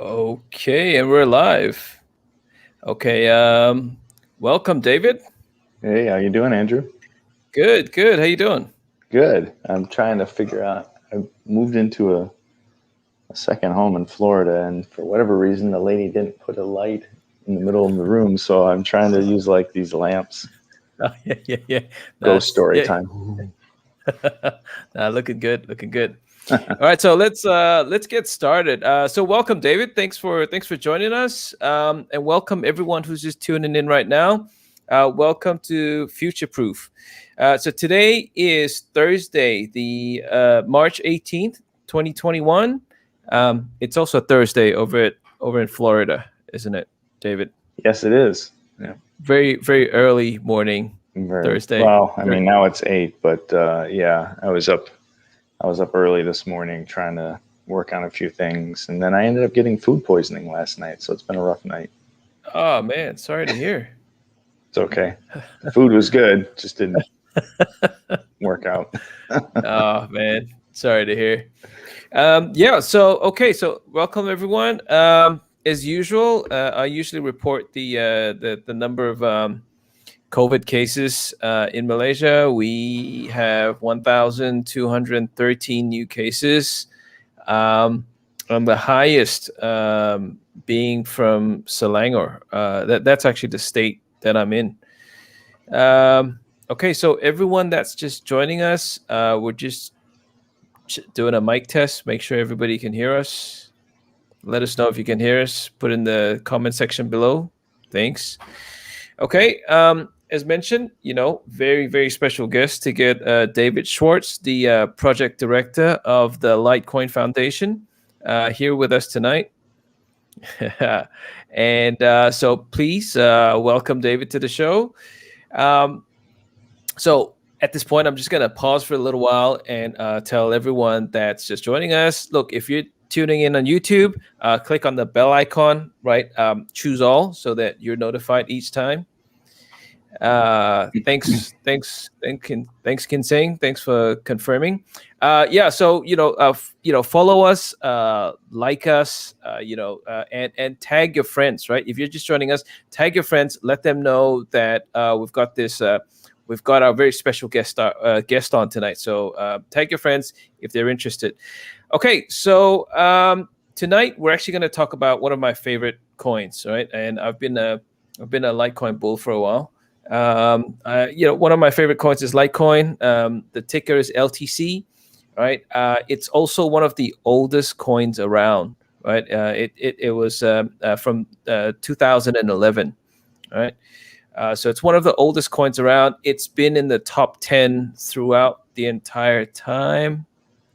Okay, and we're live. Okay, welcome, David. Hey, how you doing, Andrew? Good, good. How you doing? Good. I'm trying to figure out. I moved into a second home in Florida, and for whatever reason, the lady didn't put a light in the middle of the room, so I'm trying to use like these lamps. Oh, yeah. Ghost story yeah. time. Looking good, looking good. All right, so let's get started. So welcome, David. Thanks for joining us, and welcome everyone who's just tuning in right now. Welcome to Future Proof. So today is Thursday, the March 18th, 2021. It's also Thursday over in Florida, isn't it, David? Yes, it is. Yeah. Very, very early morning Thursday. Well, I mean, now it's 8, but yeah, I was up early this morning trying to work on a few things, and then I ended up getting food poisoning last night, so it's been a rough night. Oh man, sorry to hear. It's okay. The food was good, just didn't work out. Oh man, sorry to hear. Yeah, so welcome everyone. As usual, I usually report the number of COVID cases in Malaysia. We have 1,213 new cases, and the highest being from Selangor. That's actually the state that I'm in. Okay, so everyone that's just joining us, we're just doing a mic test. Make sure everybody can hear us. Let us know if you can hear us. Put in the comment section below. Thanks. Okay, as mentioned, very, very special guest to get David Schwartz, the project director of the Litecoin Foundation, here with us tonight. And so please welcome David to the show. So at this point, I'm just going to pause for a little while and tell everyone that's just joining us, look, if you're tuning in on YouTube, click on the bell icon, right? Choose all so that you're notified each time. Thanks, Kinseng. Thanks for confirming. Yeah, so follow us, like us, and tag your friends, right? If you're just joining us, tag your friends. Let them know that we've got this. We've got our very special guest on tonight. So tag your friends if they're interested. Okay, so tonight we're actually going to talk about one of my favorite coins, right? And I've been a Litecoin bull for a while. One of my favorite coins is Litecoin. The ticker is LTC, right? It's also one of the oldest coins around, right? It was from 2011, right? So it's one of the oldest coins around. It's been in the top 10 throughout the entire time,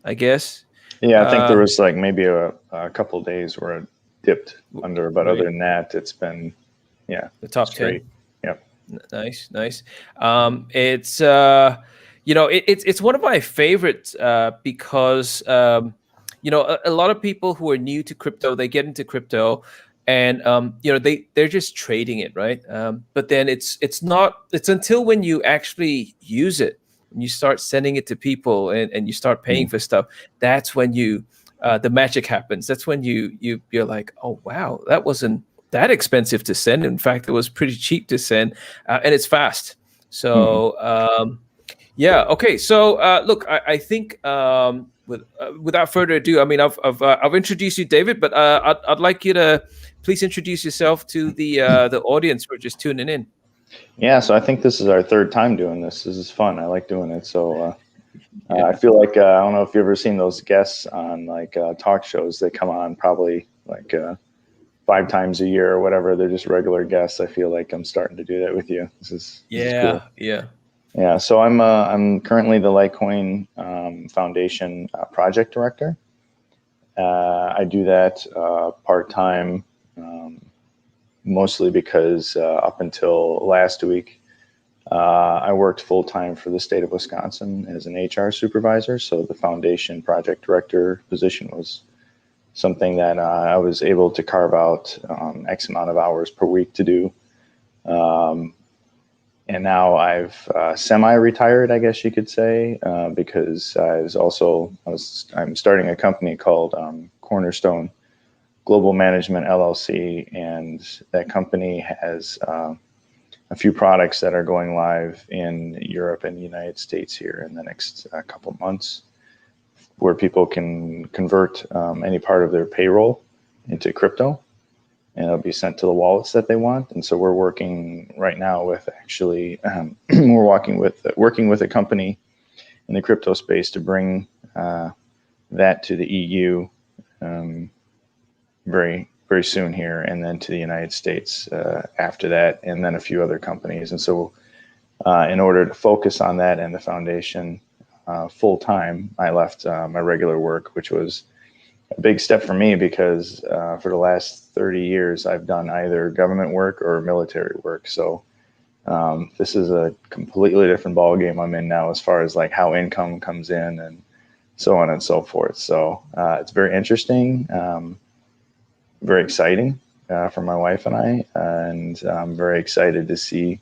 I guess. Yeah, I think there was like maybe a couple of days where it dipped under, but right. Other than that, it's been, yeah, the top 10. Yep. Nice. It's it's one of my favorites because a lot of people who are new to crypto, they get into crypto and they're just trading it, right? But then it's until when you actually use it, when you start sending it to people and you start paying for stuff, that's when the magic happens. That's when you're like, oh wow, that wasn't that expensive to send. In fact, it was pretty cheap to send, and it's fast. So yeah, okay. So look, I think without further ado, I mean, I've introduced you, David, but I'd like you to please introduce yourself to the audience who are just tuning in. Yeah, so I think this is our third time doing this. This is fun. I like doing it. So I feel like I don't know if you've ever seen those guests on like talk shows. They come on probably like 5 times a year or whatever. They're just regular guests. I feel like I'm starting to do that with you. This is cool. Yeah. So I'm currently the Litecoin Foundation project director. I do that part-time, mostly because up until last week, I worked full-time for the state of Wisconsin as an HR supervisor. So the foundation project director position was something that I was able to carve out X amount of hours per week to do. And now I've semi-retired, I guess you could say, because I'm starting a company called Cornerstone Global Management LLC, and that company has a few products that are going live in Europe and the United States here in the next couple months, where people can convert any part of their payroll into crypto, and it'll be sent to the wallets that they want. And so we're working right now with actually we're working with a company in the crypto space to bring that to the EU very soon here, and then to the United States after that, and then a few other companies. And so in order to focus on that and the foundation full time, I left my regular work, which was a big step for me because for the last 30 years, I've done either government work or military work. So this is a completely different ball game I'm in now, as far as like how income comes in and so on and so forth. So it's very interesting, very exciting for my wife and I, and I'm very excited to see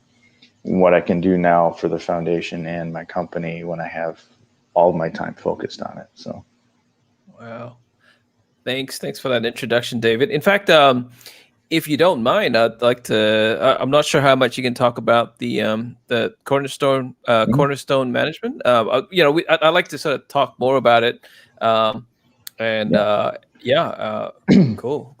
what I can do now for the foundation and my company when I have all of my time focused on it. So, wow. Thanks for that introduction, David. In fact, if you don't mind, I'd like to. I'm not sure how much you can talk about the Cornerstone Cornerstone management. I'd like to sort of talk more about it. Cool.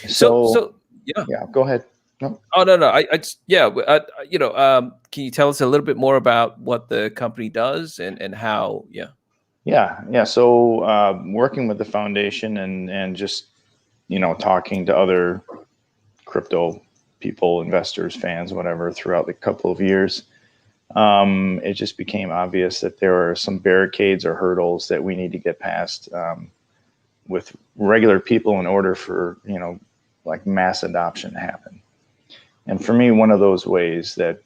So yeah. Yeah, go ahead. No. Oh no, I just can you tell us a little bit more about what the company does and how? Yeah. So working with the foundation and just talking to other crypto people, investors, fans, whatever, throughout the couple of years, it just became obvious that there are some barricades or hurdles that we need to get past with regular people in order for like mass adoption to happen. And for me, one of those ways that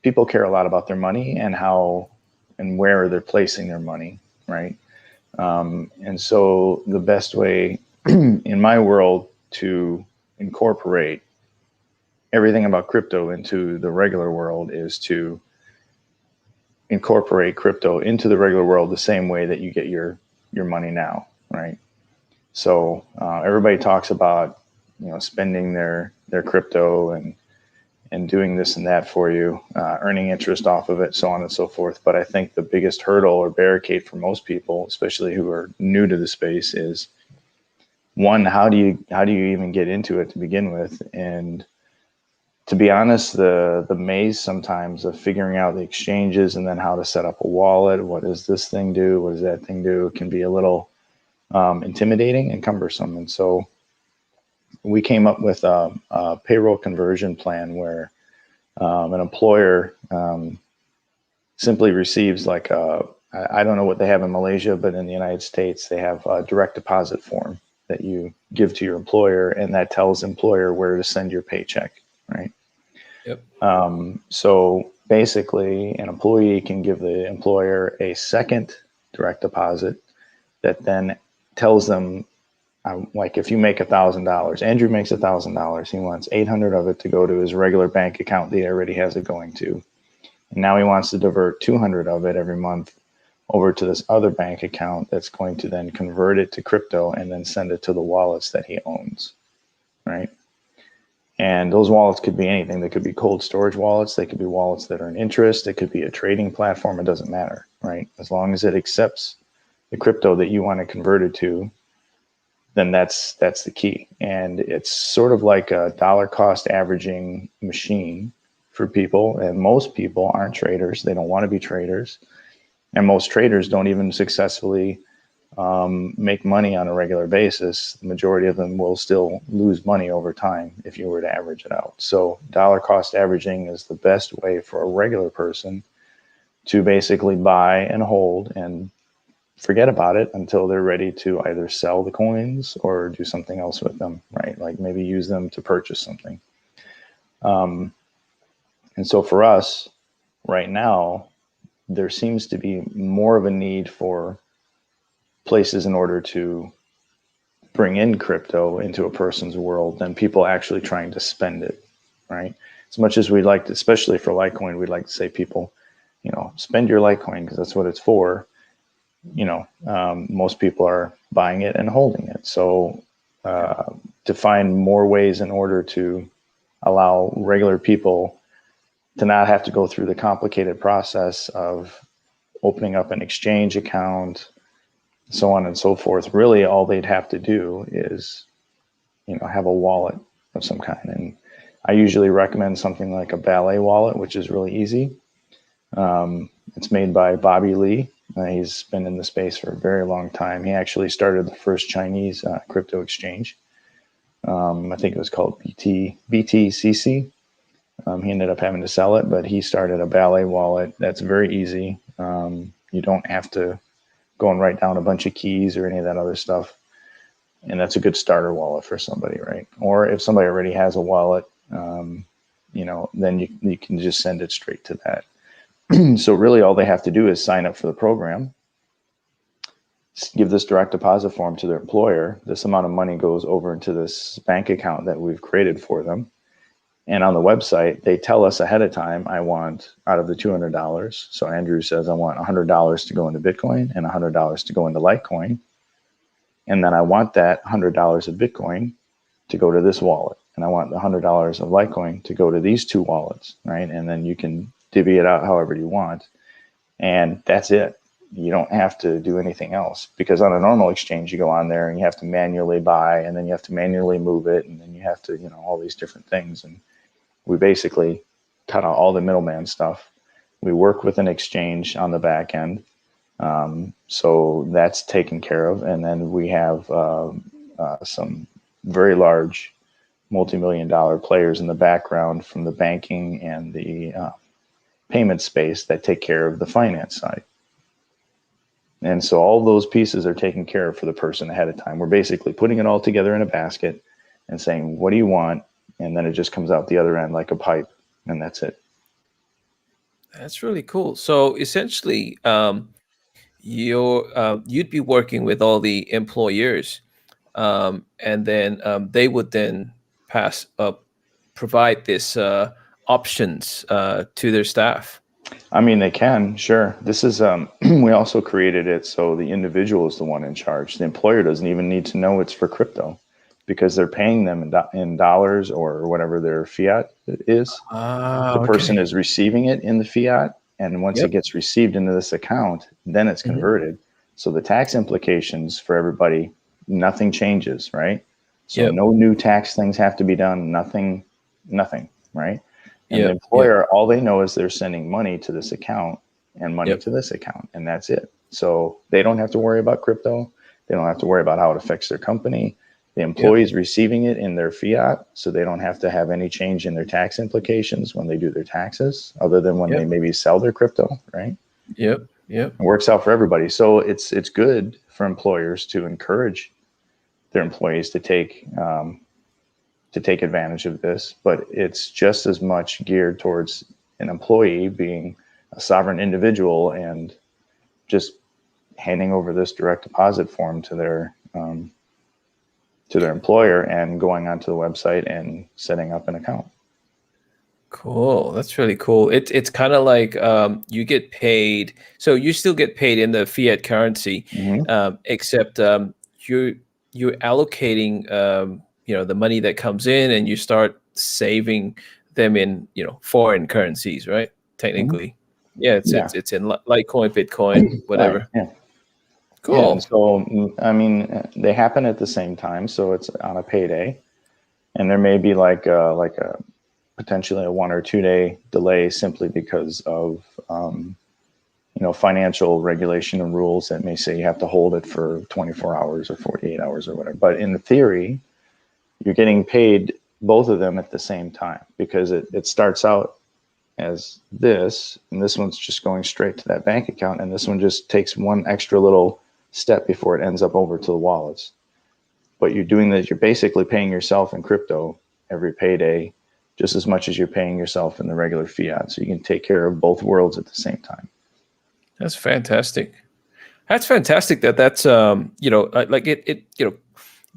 people care a lot about their money and how and where they're placing their money, right? And so the best way in my world to incorporate everything about crypto into the regular world is to incorporate crypto into the regular world the same way that you get your money now, right? So everybody talks about spending their crypto and doing this and that for you, earning interest off of it, so on and so forth. But I think the biggest hurdle or barricade for most people, especially who are new to the space, is one, how do you even get into it to begin with? And to be honest, the maze sometimes of figuring out the exchanges and then how to set up a wallet, what does this thing do, what does that thing do, can be a little intimidating and cumbersome. And so we came up with a payroll conversion plan where an employer simply receives like I don't know what they have in Malaysia, but in the United States, they have a direct deposit form that you give to your employer, and that tells employer where to send your paycheck, right? Yep. So basically, an employee can give the employer a second direct deposit that then tells them, like if you make $1,000, Andrew makes $1,000, he wants 800 of it to go to his regular bank account that he already has it going to. And now he wants to divert 200 of it every month over to this other bank account that's going to then convert it to crypto and then send it to the wallets that he owns, right? And those wallets could be anything. They could be cold storage wallets. They could be wallets that earn interest. It could be a trading platform. It doesn't matter, right? As long as it accepts the crypto that you want to convert it to, then that's the key. And it's sort of like a dollar cost averaging machine for people. And most people aren't traders. They don't want to be traders. And most traders don't even successfully make money on a regular basis. The majority of them will still lose money over time if you were to average it out. So dollar cost averaging is the best way for a regular person to basically buy and hold and forget about it until they're ready to either sell the coins or do something else with them, right? Like maybe use them to purchase something. And so for us right now, there seems to be more of a need for places in order to bring in crypto into a person's world than people actually trying to spend it, right? As much as we'd like to, especially for Litecoin, we'd like to say people, spend your Litecoin because that's what it's for. Most people are buying it and holding it. So to find more ways in order to allow regular people to not have to go through the complicated process of opening up an exchange account, so on and so forth. Really, all they'd have to do is, have a wallet of some kind. And I usually recommend something like a Ballet wallet, which is really easy. It's made by Bobby Lee. He's been in the space for a very long time. He actually started the first Chinese crypto exchange. I think it was called BTCC. He ended up having to sell it, but he started a Ballet wallet that's very easy. You don't have to go and write down a bunch of keys or any of that other stuff. And that's a good starter wallet for somebody, right? Or if somebody already has a wallet, then you can just send it straight to that. So really all they have to do is sign up for the program, give this direct deposit form to their employer. This amount of money goes over into this bank account that we've created for them. And on the website, they tell us ahead of time, I want out of the $200. So Andrew says, I want $100 to go into Bitcoin and $100 to go into Litecoin. And then I want that $100 of Bitcoin to go to this wallet. And I want the $100 of Litecoin to go to these two wallets, right? And then you can divvy it out however you want. And that's it. You don't have to do anything else, because on a normal exchange, you go on there and you have to manually buy, and then you have to manually move it, and then you have to, all these different things. And we basically cut out all the middleman stuff. We work with an exchange on the back end. So that's taken care of. And then we have some very large multi-million-dollar players in the background from the banking and the payment space that take care of the finance side. And so all those pieces are taken care of for the person ahead of time. We're basically putting it all together in a basket and saying, what do you want? And then it just comes out the other end like a pipe, and that's it. That's really cool. So essentially, you'd be working with all the employers, and then they would then provide this options to their staff. I mean, they can, sure. This is, we also created it so the individual is the one in charge. The employer doesn't even need to know it's for crypto, because they're paying them in dollars or whatever their fiat is. The person is receiving it in the fiat. And once it gets received into this account, then it's converted. So the tax implications for everybody, nothing changes, right? So no new tax things have to be done, nothing, right? And the employer, all they know is they're sending money to this account and money to this account, and that's it. So they don't have to worry about crypto. They don't have to worry about how it affects their company. The employee is receiving it in their fiat, so they don't have to have any change in their tax implications when they do their taxes, other than when they maybe sell their crypto, right? It works out for everybody. So it's good for employers to encourage their employees to take advantage of this, but it's just as much geared towards an employee being a sovereign individual and just handing over this direct deposit form to their employer and going onto the website and setting up an account. Cool. That's really cool. It's kind of like you get paid. So you still get paid in the fiat currency, except you're allocating the money that comes in, and you start saving them in foreign currencies, right? Technically, it's in Litecoin, Bitcoin, whatever. Right. Cool. Yeah, so I mean, they happen at the same time, so it's on a payday, and there may be like a potentially a 1 or 2 day delay simply because of financial regulation and rules that may say you have to hold it for 24 hours or 48 hours or whatever. But in theory, you're getting paid both of them at the same time, because it starts out as this, and this one's just going straight to that bank account, and this one just takes one extra little step before it ends up over to the wallets. But you're doing that, you're basically paying yourself in crypto every payday just as much as you're paying yourself in the regular fiat, so you can take care of both worlds at the same time. That's fantastic. That's fantastic that's like it if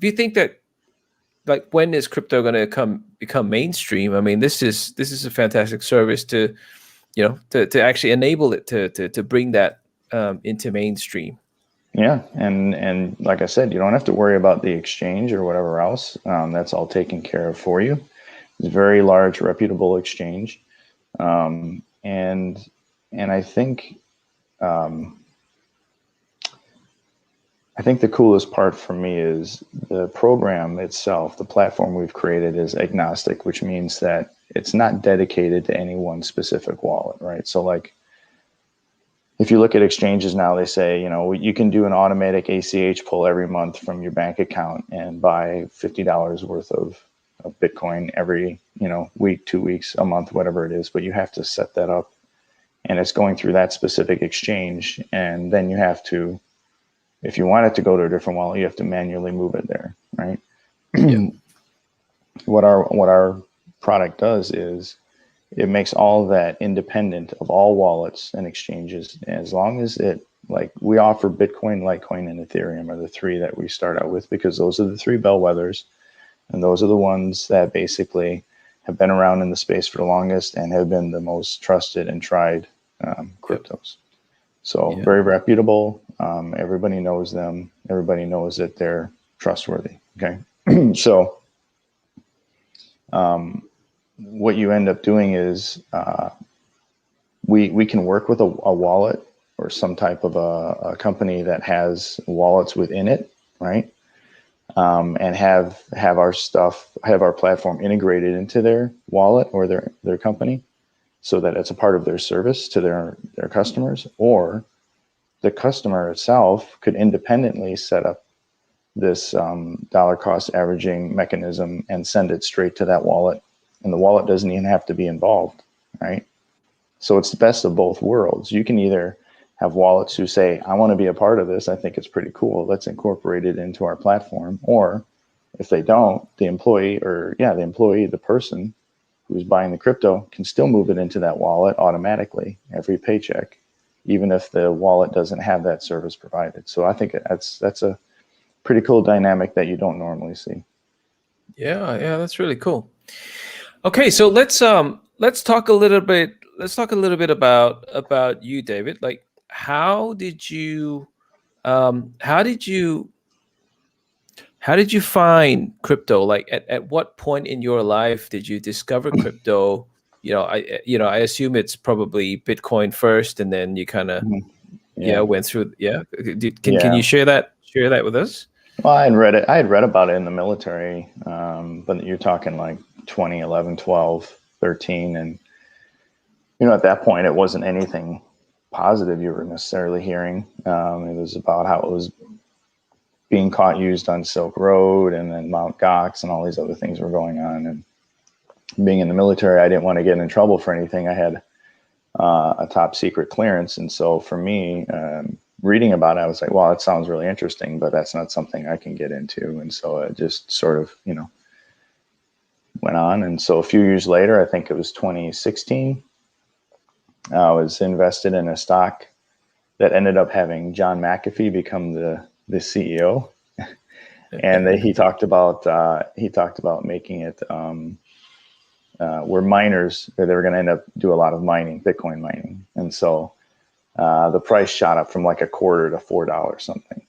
you think that, like, when is crypto going to become mainstream? I mean, this is a fantastic service to actually enable it to bring that into mainstream. Yeah, and like I said, you don't have to worry about the exchange or whatever else. That's all taken care of for you. It's a very large, reputable exchange, and I think the coolest part for me is the program itself. The platform we've created is agnostic, which means that it's not dedicated to any one specific wallet, right? So like, if you look at exchanges now, they say, you can do an automatic ACH pull every month from your bank account and buy $50 worth of Bitcoin every, week, 2 weeks, a month, whatever it is. But you have to set that up, and it's going through that specific exchange. And then you have to, if you want it to go to a different wallet, you have to manually move it there, right? Yeah. What our product does is it makes all of that independent of all wallets and exchanges. As long as we offer Bitcoin, Litecoin, and Ethereum are the three that we start out with, because those are the three bellwethers, and those are the ones that basically have been around in the space for the longest and have been the most trusted and tried cryptos. So very reputable. Everybody knows them. Everybody knows that they're trustworthy. Okay. So what you end up doing is we can work with a wallet or some type of a company that has wallets within it, right? And have our platform integrated into their wallet or their company, so that it's a part of their service to their customers. Or the customer itself could independently set up this dollar cost averaging mechanism and send it straight to that wallet, and the wallet doesn't even have to be involved, right? So it's the best of both worlds. You can either have wallets who say, I want to be a part of this, I think it's pretty cool, let's incorporate it into our platform. Or if they don't, the person who's buying the crypto can still move it into that wallet automatically every paycheck, even if the wallet doesn't have that service provided. So I think that's a pretty cool dynamic that you don't normally see. Yeah, that's really cool. Okay, so let's talk a little bit. Let's talk a little bit about you, David. Like, how did you find crypto? Like, at what point in your life did you discover crypto? I assume it's probably Bitcoin first, and then you kind of went through. Yeah, can you share that with us? Well, I had read about it in the military, but you're talking like 2011, 12, 13, and at that point it wasn't anything positive you were necessarily hearing. It was about how it was being used on Silk Road, and then Mount Gox, and all these other things were going on. And being in the military, I didn't want to get in trouble for anything. I had a top secret clearance, and so for me, reading about it, I was like, well, it sounds really interesting, but that's not something I can get into. And so it just sort of, went on. And so a few years later, I think it was 2016, I was invested in a stock that ended up having John McAfee become the CEO. And he talked about making it where miners, they were going to end up do a lot of mining, Bitcoin mining. And so the price shot up from like a quarter to $4 something.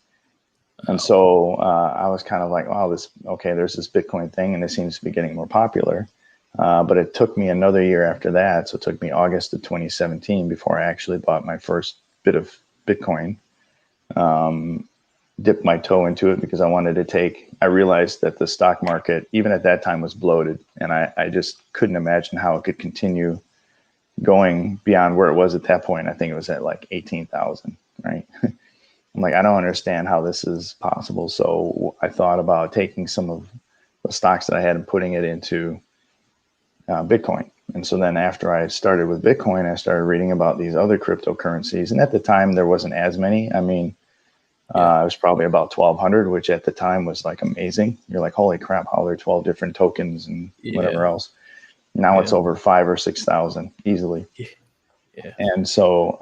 And so I was kind of like, wow, there's this Bitcoin thing, and it seems to be getting more popular. But it took me another year after that. So it took me August of 2017 before I actually bought my first bit of Bitcoin. Dipped my toe into it because I realized that the stock market, even at that time, was bloated. And I just couldn't imagine how it could continue going beyond where it was at that point. I think it was at like 18,000, right? I'm like, I don't understand how this is possible. So I thought about taking some of the stocks that I had and putting it into Bitcoin. And so then after I started with Bitcoin, I started reading about these other cryptocurrencies. And at the time, there wasn't as many. I mean, it was probably about 1,200, which at the time was like amazing. You're like, holy crap, how are there 12 different tokens and whatever else? Now it's over 5,000 or 6,000 easily. Yeah. And so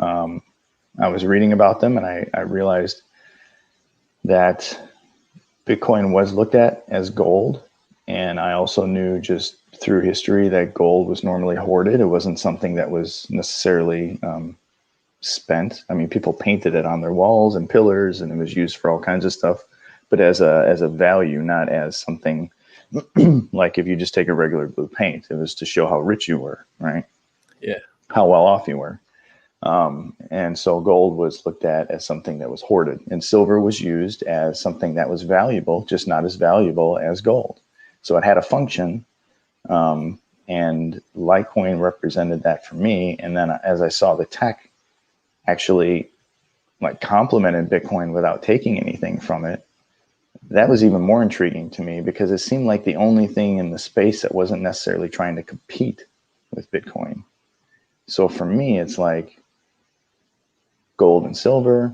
I was reading about them, and I realized that Bitcoin was looked at as gold. And I also knew just through history that gold was normally hoarded. It wasn't something that was necessarily spent. I mean, people painted it on their walls and pillars, and it was used for all kinds of stuff, but as a value, not as something like if you just take a regular blue paint, it was to show how rich you were, right? Yeah. How well off you were. And so gold was looked at as something that was hoarded, and silver was used as something that was valuable, just not as valuable as gold. So it had a function, and Litecoin represented that for me. And then as I saw the tech actually like complemented Bitcoin without taking anything from it, that was even more intriguing to me, because it seemed like the only thing in the space that wasn't necessarily trying to compete with Bitcoin. So for me, it's like gold and silver,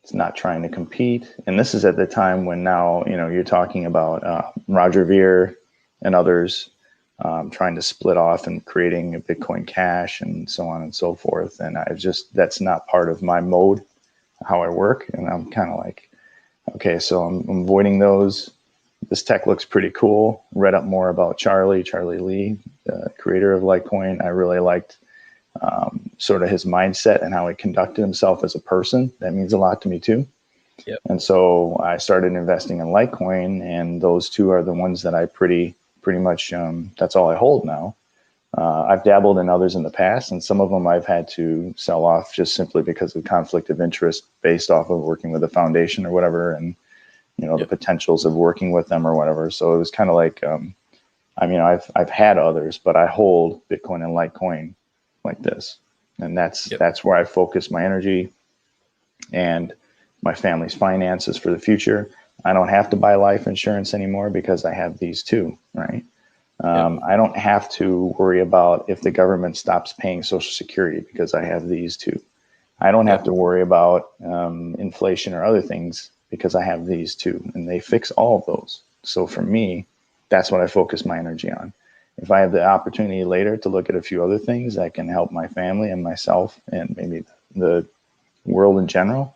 it's not trying to compete. And this is at the time when now, you're talking about Roger Ver and others trying to split off and creating a Bitcoin Cash and so on and so forth. And that's not part of my mode, how I work. And I'm kind of like, okay, so I'm avoiding those. This tech looks pretty cool. Read up more about Charlie Lee, the creator of Litecoin. I really liked sort of his mindset and how he conducted himself as a person. That means a lot to me too. Yep. And so I started investing in Litecoin, and those two are the ones that I pretty much, that's all I hold now. I've dabbled in others in the past, and some of them I've had to sell off just simply because of conflict of interest based off of working with a foundation or whatever, and the potentials of working with them or whatever. So it was kind of like, I've had others, but I hold Bitcoin and Litecoin like this, and that's where I focus my energy and my family's finances for the future. I don't have to buy life insurance anymore because I have these two, right? I don't have to worry about if the government stops paying Social Security because I have these two. I don't have to worry about inflation or other things because I have these two, and they fix all of those. So for me, that's what I focus my energy on. If I have the opportunity later to look at a few other things that can help my family and myself and maybe the world in general,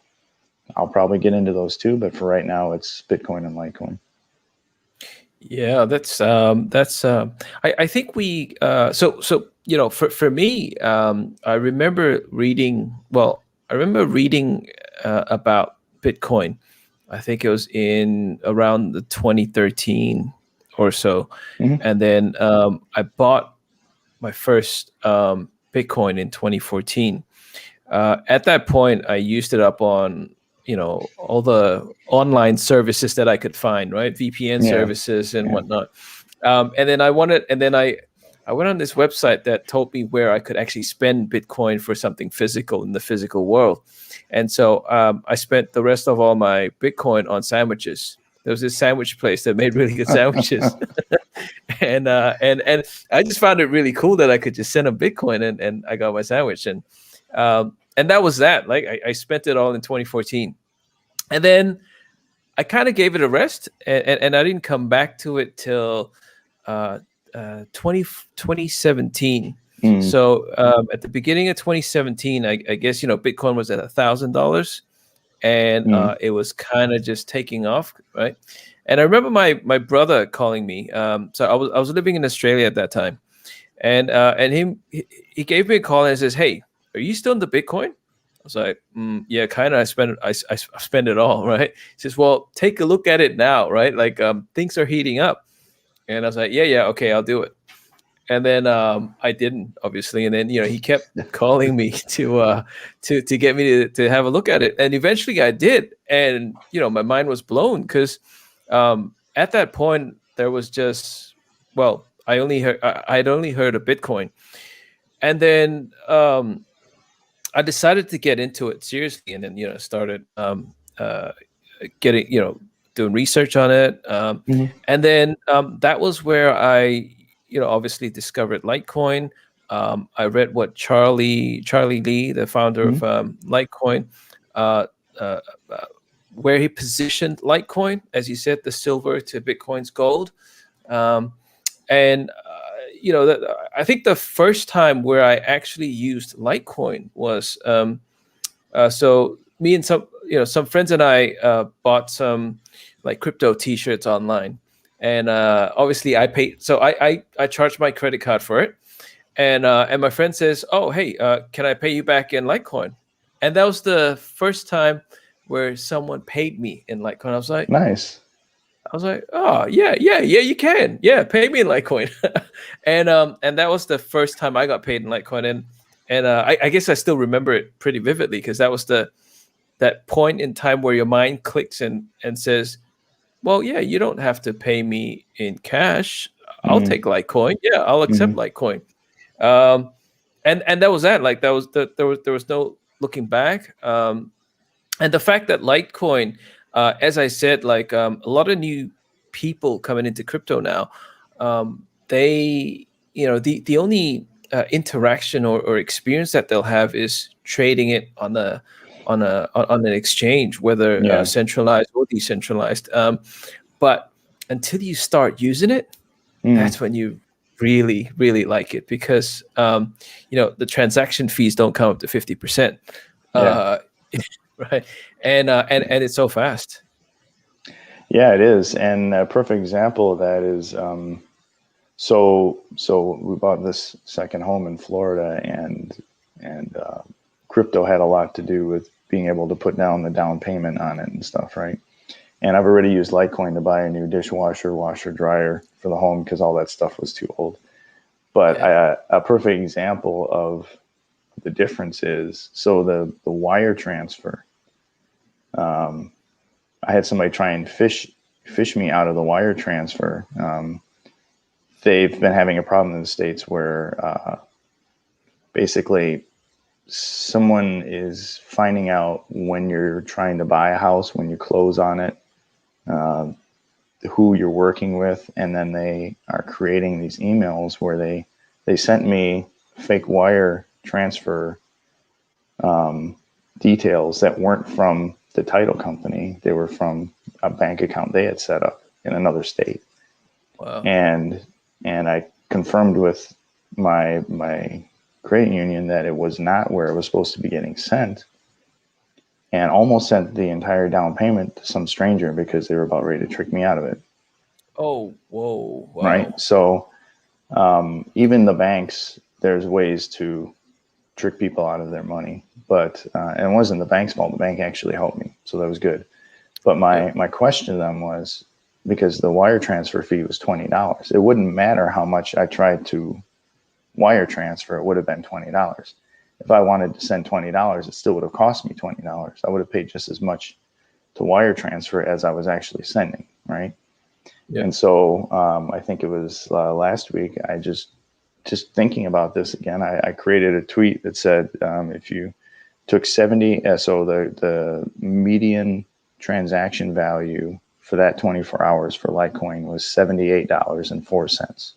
I'll probably get into those too. But for right now, it's Bitcoin and Litecoin. Yeah, I think we for me, I remember reading about Bitcoin. I think it was in around the 2013 or so. Mm-hmm. And then I bought my first Bitcoin in 2014. At that point, I used it up on all the online services that I could find, right? VPN services and whatnot. And then I went on this website that told me where I could actually spend Bitcoin for something physical in the physical world. And so I spent the rest of all my Bitcoin on sandwiches. There was this sandwich place that made really good sandwiches. and I just found it really cool that I could just send a Bitcoin and I got my sandwich. And that was that. Like I spent it all in 2014. And then I kind of gave it a rest, and I didn't come back to it till 2017. So at the beginning of 2017, I guess, Bitcoin was at $1,000, and it was kind of just taking off, right? And I remember my brother calling me. So I was living in Australia at that time, and he gave me a call and says, "Hey, are you still in the Bitcoin?" I was like, yeah, kind of. I spend it all, right? He says, well, take a look at it now, right? Like things are heating up. And I was like, yeah, okay, I'll do it. And then I didn't, obviously. And then he kept calling me to get me to have a look at it. And eventually I did. And my mind was blown because at that point there was just, well, I'd only heard of Bitcoin, and then I decided to get into it seriously, and then started getting doing research on it, and then that was where I obviously discovered Litecoin. I read what Charlie Lee, the founder of Litecoin, where he positioned Litecoin, as you said, the silver to Bitcoin's gold, and I think the first time where I actually used Litecoin was so me and some friends and I bought some like crypto T-shirts online, and obviously I paid. So I charged my credit card for it, and my friend says, "Oh, hey, can I pay you back in Litecoin?" and that was the first time where someone paid me in Litecoin. Nice. I was like, oh yeah, you can, pay me in Litecoin, and that was the first time I got paid in Litecoin, and I guess I still remember it pretty vividly because that was that point in time where your mind clicks and says, well, yeah, you don't have to pay me in cash. I'll take Litecoin. Yeah, I'll accept Litecoin. And that was that. Like there was no looking back. And the fact that Litecoin, as I said, like a lot of new people coming into crypto now, they, the only interaction or experience that they'll have is trading it on an exchange, whether centralized or decentralized. But until you start using it, that's when you really, really like it, because the transaction fees don't come up to 50%. Right. And it's so fast. Yeah, it is. And a perfect example of that is, so we bought this second home in Florida, and crypto had a lot to do with being able to put down the down payment on it and stuff, right? And I've already used Litecoin to buy a new dishwasher, washer, dryer for the home because all that stuff was too old. But a perfect example of the difference is, so the wire transfer, I had somebody try and fish me out of the wire transfer. They've been having a problem in the States where basically someone is finding out when you're trying to buy a house, when you close on it, who you're working with, and then they are creating these emails where they sent me fake wire transfer details that weren't from the title company. They were from a bank account they had set up in another state. Wow. And I confirmed with my credit union that it was not where it was supposed to be getting sent, and almost sent the entire down payment to some stranger because they were about ready to trick me out of it. Oh, whoa. Wow. Right. So even the banks, there's ways to trick people out of their money. But and it wasn't the bank's fault. The bank actually helped me, so that was good. But my question to them was, because the wire transfer fee was $20, it wouldn't matter how much I tried to wire transfer, it would have been $20. If I wanted to send $20, it still would have cost me $20. I would have paid just as much to wire transfer as I was actually sending, right? Yeah. And so I think it was last week, I just thinking about this again, I created a tweet that said, if you took 70, so the median transaction value for that 24 hours for Litecoin was $78.04.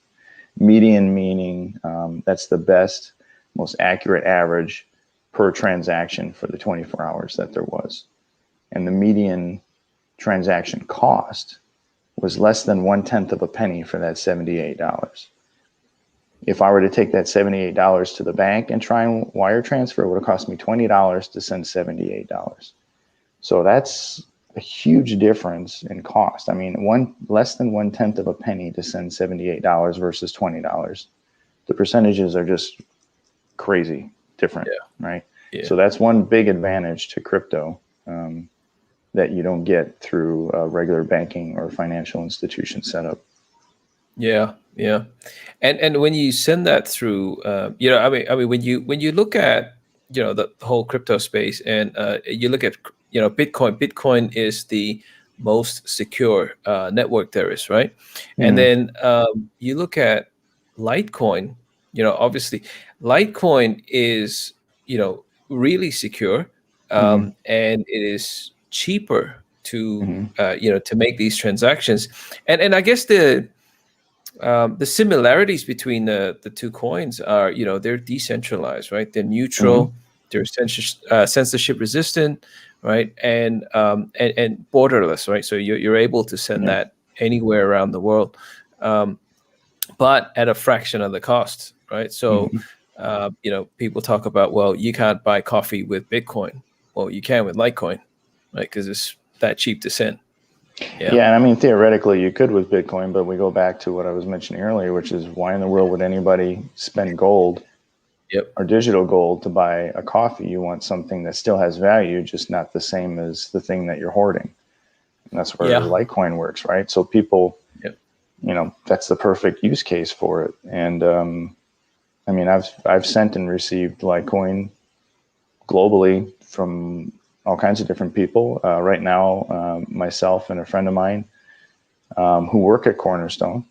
Median meaning that's the best, most accurate average per transaction for the 24 hours that there was. And the median transaction cost was less than 1/10 of a penny for that $78. If I were to take that $78 to the bank and try and wire transfer, it would have cost me $20 to send $78. So that's a huge difference in cost. I mean, less than 1/10 of a penny to send $78 versus $20. The percentages are just crazy different, right? Yeah. So that's one big advantage to crypto that you don't get through a regular banking or financial institution setup. Yeah. And when you send that through, I mean, when you look at, the whole crypto space, and you look at, Bitcoin is the most secure network there is, right? Mm-hmm. And then you look at Litecoin, obviously Litecoin is, really secure, and it is cheaper to, to make these transactions. And I guess the similarities between the two coins are, they're decentralized, right? They're neutral, they're censorship resistant, right? And borderless, right? So you're able to send that anywhere around the world, but at a fraction of the cost, right? So, people talk about, well, you can't buy coffee with Bitcoin. Well, you can with Litecoin, right? Because it's that cheap to send. Yeah, and I mean, theoretically, you could with Bitcoin, but we go back to what I was mentioning earlier, which is why in the world would anybody spend gold Yep. or digital gold to buy a coffee. You want something that still has value, just not the same as the thing that you're hoarding. And that's where Litecoin works, right? So people, Yep. That's the perfect use case for it. And I mean, I've sent and received Litecoin globally from all kinds of different people. Right now, myself and a friend of mine who work at Cornerstone,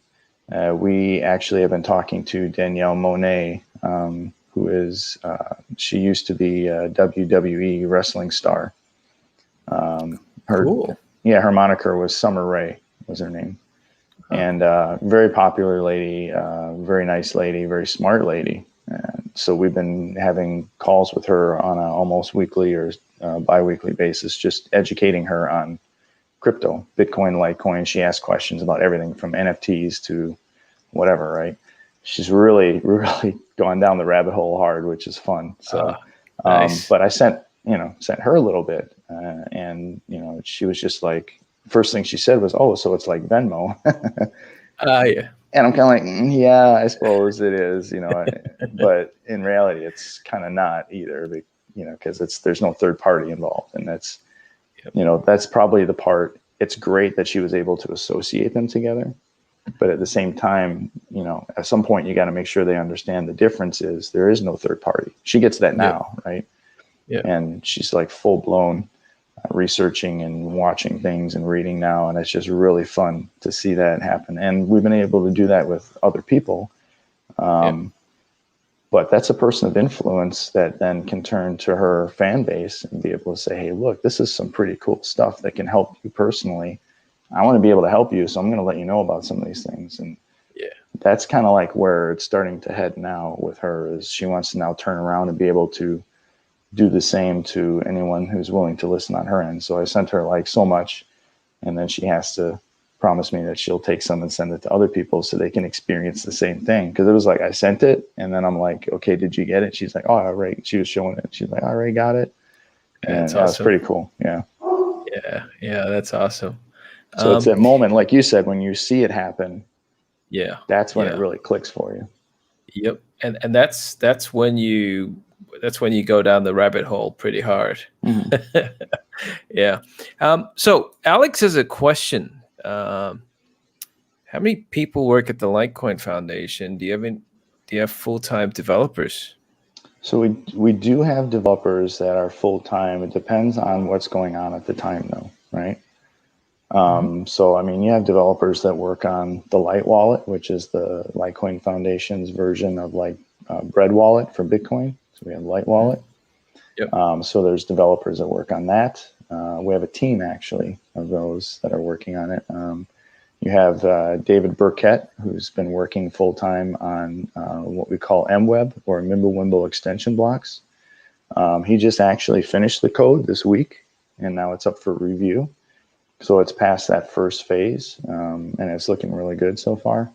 we actually have been talking to Danielle Monet, who is, she used to be a WWE wrestling star. Cool. Yeah, her moniker was Summer Rae, was her name. And very popular lady, very nice lady, very smart lady. So we've been having calls with her on a almost weekly or bi-weekly basis, just educating her on crypto, Bitcoin, Litecoin. She asks questions about everything from NFTs to whatever, right? She's really, really gone down the rabbit hole hard, which is fun. So, nice. but I sent her a little bit, and she was just like, first thing she said was, "Oh, so it's like Venmo." Yeah. And I'm kind of like, yeah, I suppose it is, but in reality, it's kind of not either, because there's no third party involved, and that's, that's probably the part. It's great that she was able to associate them together, but at the same time, at some point you got to make sure they understand the difference is there is no third party. She gets that now, right? Yeah. And she's like full blown researching and watching things and reading now, and it's just really fun to see that happen. And we've been able to do that with other people, but that's a person of influence that then can turn to her fan base and be able to say, hey, look, this is some pretty cool stuff that can help you personally. I want to be able to help you, so I'm going to let you know about some of these things. And that's kind of like where it's starting to head now with her, is she wants to now turn around and be able to do the same to anyone who's willing to listen on her end. So I sent her like so much, and then she has to promise me that she'll take some and send it to other people so they can experience the same thing. Because it was like I sent it, and then I'm like, okay, did you get it? She's like, oh, all right. She was showing it. She's like, all right, got it. And that's awesome. It's pretty cool. Yeah. Yeah, that's awesome. So it's that moment, like you said, when you see it happen. Yeah, that's when it really clicks for you. Yep, and that's when you go down the rabbit hole pretty hard. Mm-hmm. Yeah. So Alex has a question. How many people work at the Litecoin Foundation? Do you have full-time developers? So we do have developers that are full-time. It depends on what's going on at the time, though, right? So, I mean, you have developers that work on the Lite Wallet, which is the Litecoin Foundation's version of like Bread Wallet for Bitcoin. So we have Lite Wallet. Yep. So there's developers that work on that. We have a team actually of those that are working on it. You have David Burkett, who's been working full-time on what we call MWeb, or MimbleWimble extension blocks. He just actually finished the code this week, and now it's up for review. So it's past that first phase, and it's looking really good so far.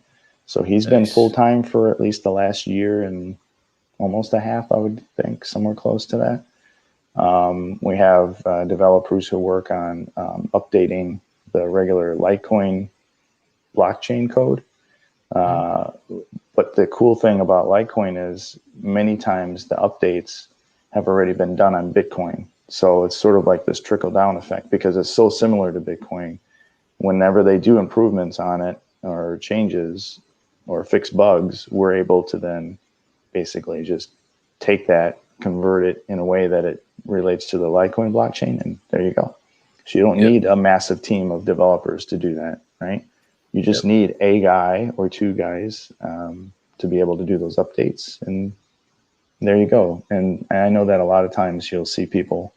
So he's been full-time for at least the last year and almost a half, I would think, somewhere close to that. We have developers who work on updating the regular Litecoin blockchain code. But the cool thing about Litecoin is many times the updates have already been done on Bitcoin. So it's sort of like this trickle-down effect, because it's so similar to Bitcoin. Whenever they do improvements on it or changes or fix bugs, we're able to then basically just take that, convert it in a way that it relates to the Litecoin blockchain, and there you go. So you don't need a massive team of developers to do that, right? You just need a guy or two guys to be able to do those updates, and there you go. And I know that a lot of times you'll see people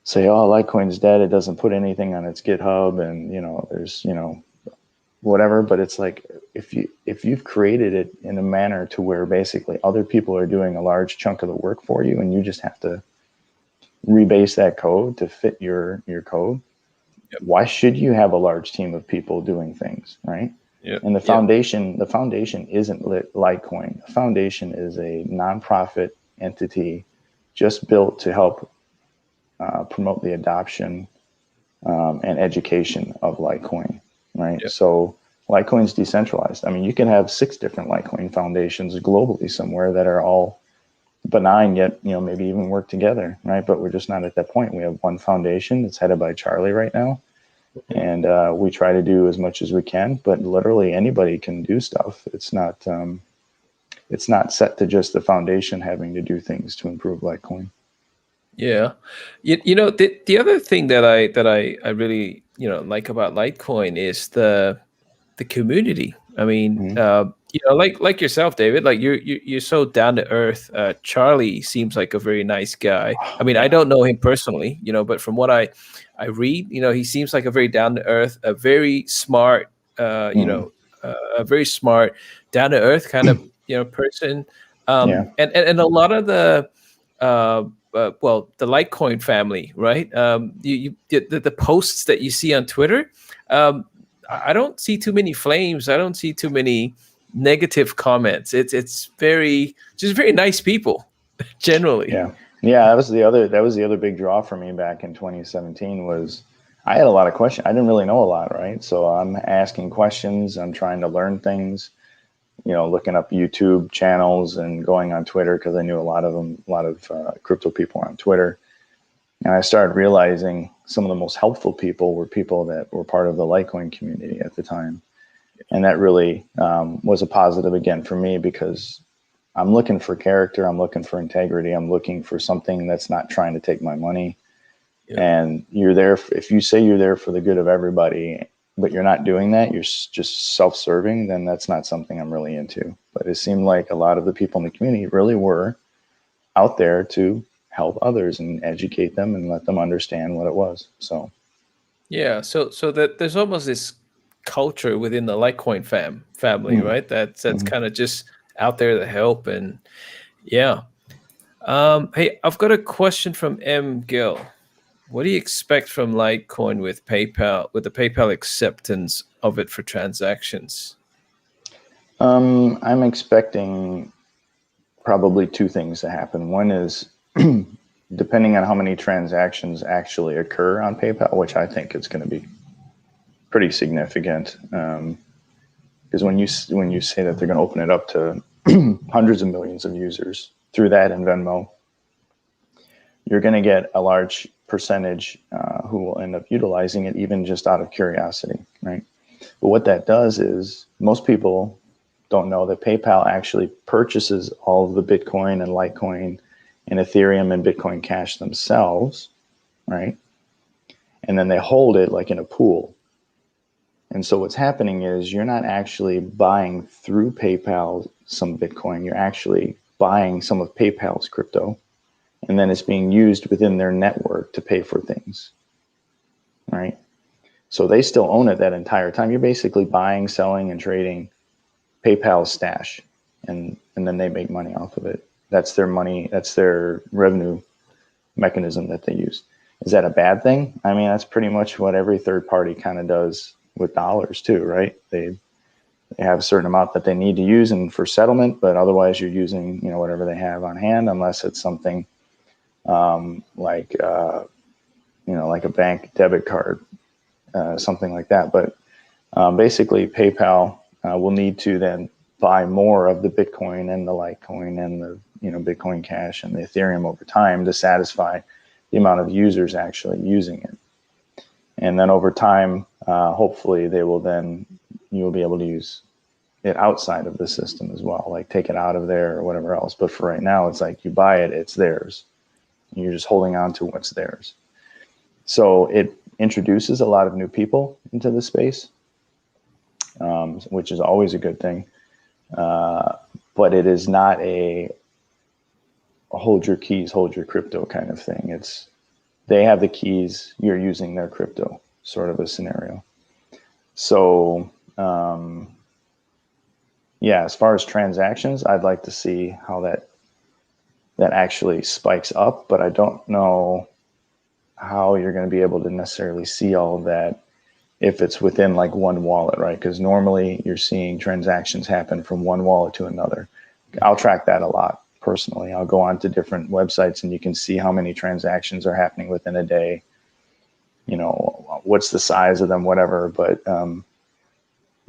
say, oh, Litecoin's dead, it doesn't put anything on its GitHub, and there's whatever. But it's like, if you've created it in a manner to where basically other people are doing a large chunk of the work for you, and you just have to rebase that code to fit your code, why should you have a large team of people doing things, right? And the foundation isn't Litecoin. The foundation is a nonprofit entity just built to help promote the adoption and education of Litecoin, right? So Litecoin's decentralized. I mean, you can have 6 different Litecoin foundations globally somewhere that are all benign, yet maybe even work together, right? But we're just not at that point. We have one foundation that's headed by Charlie right now, and we try to do as much as we can. But literally anybody can do stuff. It's not set to just the foundation having to do things to improve Litecoin. Yeah, the other thing that I really like about Litecoin is the community. I mean, like yourself, David, like you're so down to earth. Charlie seems like a very nice guy. I mean, I don't know him personally, but from what I read, he seems like a very down to earth, a very smart, a very smart, down to earth kind of person. And a lot of the the Litecoin family, right? The posts that you see on Twitter. I don't see too many flames. I don't see too many negative comments. It's very nice people generally. Yeah. That was the other big draw for me back in 2017 was I had a lot of questions. I didn't really know a lot, right? So I'm asking questions. I'm trying to learn things, looking up YouTube channels and going on Twitter because I knew a lot of crypto people on Twitter. And I started realizing some of the most helpful people were people that were part of the Litecoin community at the time. And that really was a positive again for me because I'm looking for character. I'm looking for integrity. I'm looking for something that's not trying to take my money. Yeah. And you're there. If you say you're there for the good of everybody, but you're not doing that, you're just self-serving, then that's not something I'm really into. But it seemed like a lot of the people in the community really were out there to help others and educate them and let them understand what it was. So that there's almost this culture within the Litecoin family, right? That's kind of just out there to help. And hey, I've got a question from M. Gill. What do you expect from Litecoin with PayPal, with the PayPal acceptance of it for transactions? I'm expecting probably two things to happen. One is depending on how many transactions actually occur on PayPal, which I think is going to be pretty significant. Because when you say that they're going to open it up to hundreds of millions of users through that and Venmo, you're going to get a large percentage who will end up utilizing it even just out of curiosity, right? But what that does is most people don't know that PayPal actually purchases all of the Bitcoin and Litecoin and Ethereum and Bitcoin Cash themselves, right? And then they hold it like in a pool. And so what's happening is you're not actually buying through PayPal some Bitcoin. You're actually buying some of PayPal's crypto, and then it's being used within their network to pay for things, right? So they still own it that entire time. You're basically buying, selling, and trading PayPal's stash, and then they make money off of it. That's their money. That's their revenue mechanism that they use. Is that a bad thing? I mean, that's pretty much what every third party kind of does with dollars too, right? They have a certain amount that they need to use and for settlement, but otherwise you're using whatever they have on hand, unless it's something like a bank debit card, something like that. But basically, PayPal will need to then buy more of the Bitcoin and the Litecoin and the Bitcoin Cash and the Ethereum over time to satisfy the amount of users actually using it. And then over time, hopefully you'll be able to use it outside of the system as well, like take it out of there or whatever else. But for right now, it's like you buy it, it's theirs. You're just holding on to what's theirs. So it introduces a lot of new people into the space, which is always a good thing. But it is not a hold your keys, hold your crypto kind of thing. It's they have the keys, you're using their crypto sort of a scenario. So as far as transactions, I'd like to see how that actually spikes up, but I don't know how you're going to be able to necessarily see all of that if it's within like one wallet, right? Because normally you're seeing transactions happen from one wallet to another. I'll track that a lot personally. I'll go on to different websites and you can see how many transactions are happening within a day, what's the size of them, whatever. But the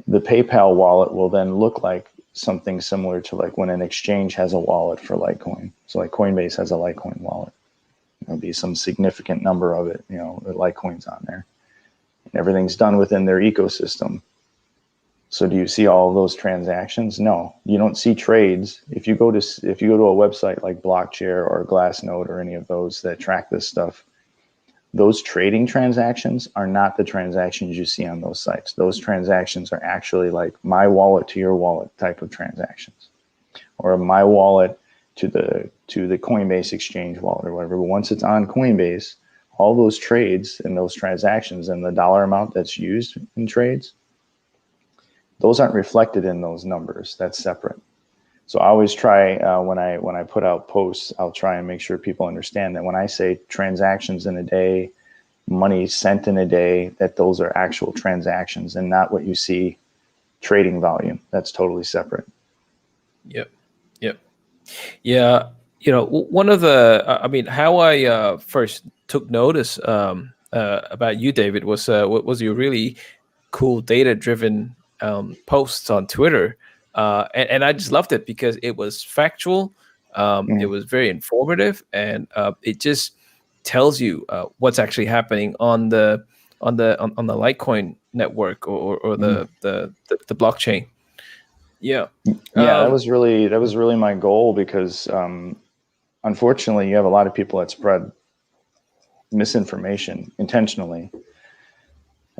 PayPal wallet will then look like something similar to like when an exchange has a wallet for Litecoin. So like Coinbase has a Litecoin wallet. There'll be some significant number of it, the Litecoin's on there. And everything's done within their ecosystem. So do you see all of those transactions? No, you don't see trades. If you go to a website like Blockchair or Glassnode or any of those that track this stuff, those trading transactions are not the transactions you see on those sites. Those transactions are actually like my wallet to your wallet type of transactions, or my wallet to the Coinbase exchange wallet or whatever. But once it's on Coinbase, all those trades and those transactions and the dollar amount that's used in trades, those aren't reflected in those numbers. That's separate. So I always try when I put out posts, I'll try and make sure people understand that when I say transactions in a day, money sent in a day, that those are actual transactions and not what you see trading volume. That's totally separate. Yep. Yeah. One of the, how I first took notice about you, David, was your really cool data-driven posts on Twitter. And I just loved it because it was factual. It was very informative, and it just tells you what's actually happening on the Litecoin network or the blockchain. Yeah. That was really my goal, because unfortunately you have a lot of people that spread misinformation intentionally.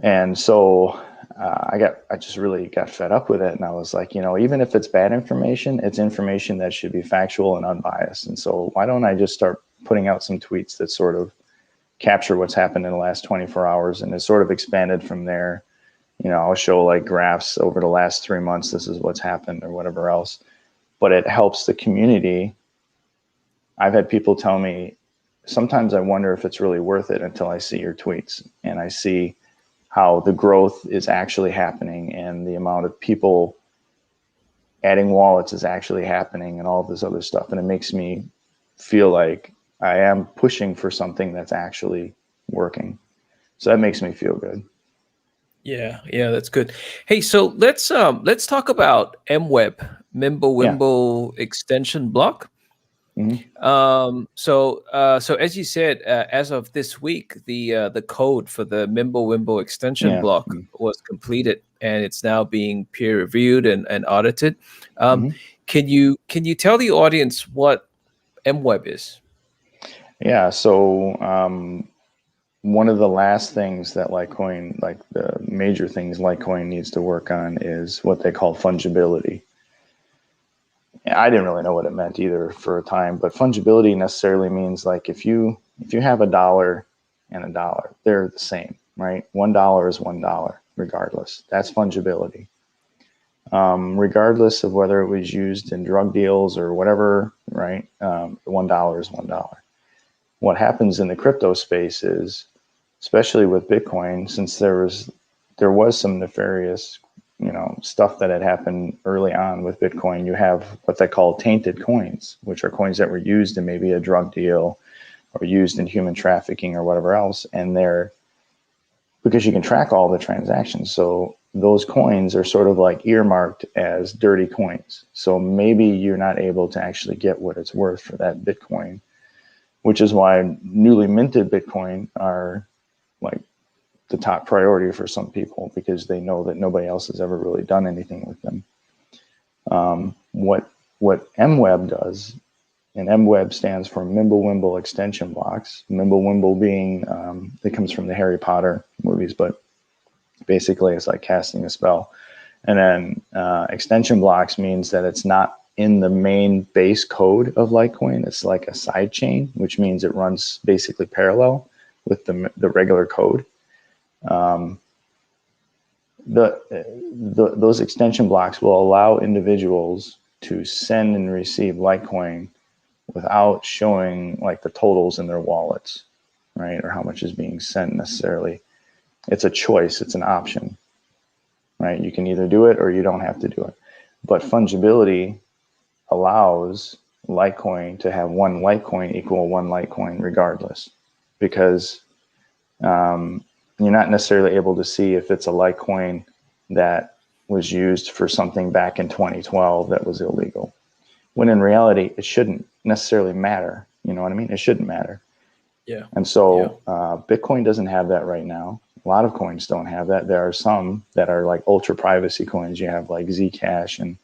And so I just really got fed up with it. And I was like, even if it's bad information, it's information that should be factual and unbiased. And so why don't I just start putting out some tweets that sort of capture what's happened in the last 24 hours, and it's sort of expanded from there. I'll show like graphs over the last 3 months. This is what's happened or whatever else, but it helps the community. I've had people tell me, sometimes I wonder if it's really worth it until I see your tweets and I see how the growth is actually happening and the amount of people adding wallets is actually happening and all this other stuff. And it makes me feel like I am pushing for something that's actually working. So that makes me feel good. Yeah, that's good. Hey, so let's talk about Mimblewimbo extension block. Mm-hmm. So as you said, as of this week, the code for the Mimblewimbo extension block was completed, and it's now being peer reviewed and audited. Can you tell the audience what MWeb is? Yeah. So one of the last things that Litecoin, like the major things Litecoin needs to work on, is what they call fungibility. I didn't really know what it meant either for a time, but fungibility necessarily means like if you have $1 and $1, they're the same, right? $1 is $1 regardless. That's fungibility. Regardless of whether it was used in drug deals or whatever, right? $1 is $1. What happens in the crypto space is, especially with Bitcoin, since there was some nefarious stuff that had happened early on with Bitcoin, you have what they call tainted coins, which are coins that were used in maybe a drug deal or used in human trafficking or whatever else. And they're, because you can track all the transactions. So those coins are sort of like earmarked as dirty coins. So maybe you're not able to actually get what it's worth for that Bitcoin, which is why newly minted Bitcoin are like the top priority for some people, because they know that nobody else has ever really done anything with them. What MWeb does, and MWeb stands for MimbleWimble extension blocks. MimbleWimble being, it comes from the Harry Potter movies, but basically it's like casting a spell. And then extension blocks means that it's not in the main base code of Litecoin. It's like a side chain, which means it runs basically parallel with the regular code. Those extension blocks will allow individuals to send and receive Litecoin without showing like the totals in their wallets, right? Or how much is being sent necessarily. It's a choice, it's an option, right? You can either do it or you don't have to do it. But fungibility allows Litecoin to have one Litecoin equal one Litecoin regardless, because you're not necessarily able to see if it's a Litecoin that was used for something back in 2012 that was illegal, when in reality it shouldn't necessarily matter. You know what I mean? It shouldn't matter. Yeah. And so Bitcoin doesn't have that right now. A lot of coins don't have that. There are some that are like ultra privacy coins. You have like Zcash and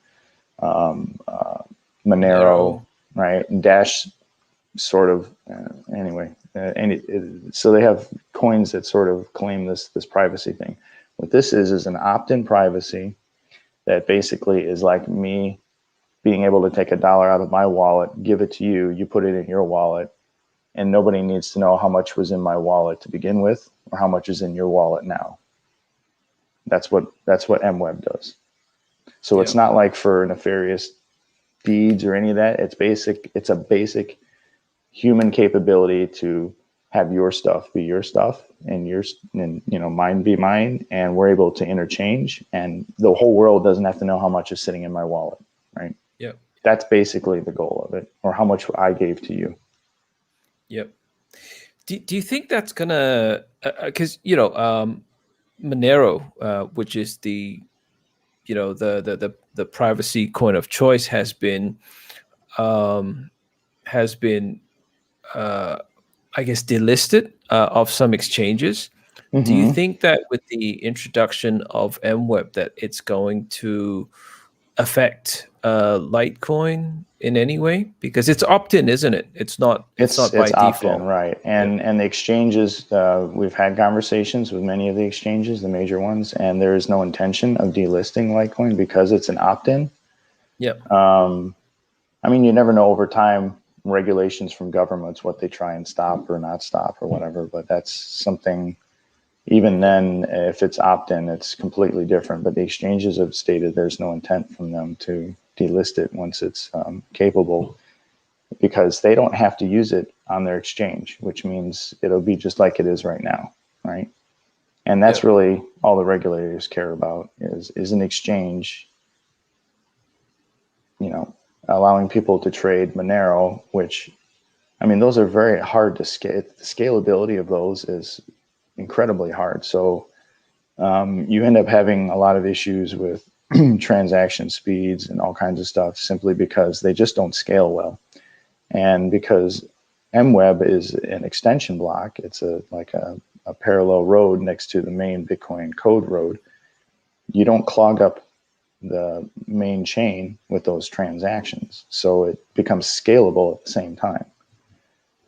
Monero, right? And Dash sort of, anyway. So they have coins that sort of claim this privacy thing. What this is an opt-in privacy that basically is like me being able to take $1 out of my wallet, give it to you, you put it in your wallet, and nobody needs to know how much was in my wallet to begin with or how much is in your wallet now. That's what MWeb does. So it's not like for nefarious deeds or any of that. It's a basic human capability to have your stuff be your stuff and mine be mine, and we're able to interchange, and the whole world doesn't have to know how much is sitting in my wallet, right? Yep. That's basically the goal of it, or how much I gave to you. Yep. Do you think that's gonna, because Monero, which is the privacy coin of choice, has been I guess delisted of some exchanges. Mm-hmm. Do you think that with the introduction of MWeb that it's going to affect Litecoin in any way? Because it's opt-in, isn't it? It's not by default, right? And the exchanges, we've had conversations with many of the exchanges, the major ones, and there is no intention of delisting Litecoin because it's an opt-in. Yep. I mean, you never know over time, regulations from governments, what they try and stop or not stop or whatever, but that's something. Even then, if it's opt-in, it's completely different. But the exchanges have stated there's no intent from them to delist it once it's capable, because they don't have to use it on their exchange, which means it'll be just like it is right now, right? And that's really all the regulators care about is an exchange, allowing people to trade Monero, which, I mean, those are very hard to scale. The scalability of those is incredibly hard. So you end up having a lot of issues with transaction speeds and all kinds of stuff simply because they just don't scale well. And because MWeb is an extension block, it's like a parallel road next to the main Bitcoin code road, you don't clog up the main chain with those transactions. So it becomes scalable at the same time.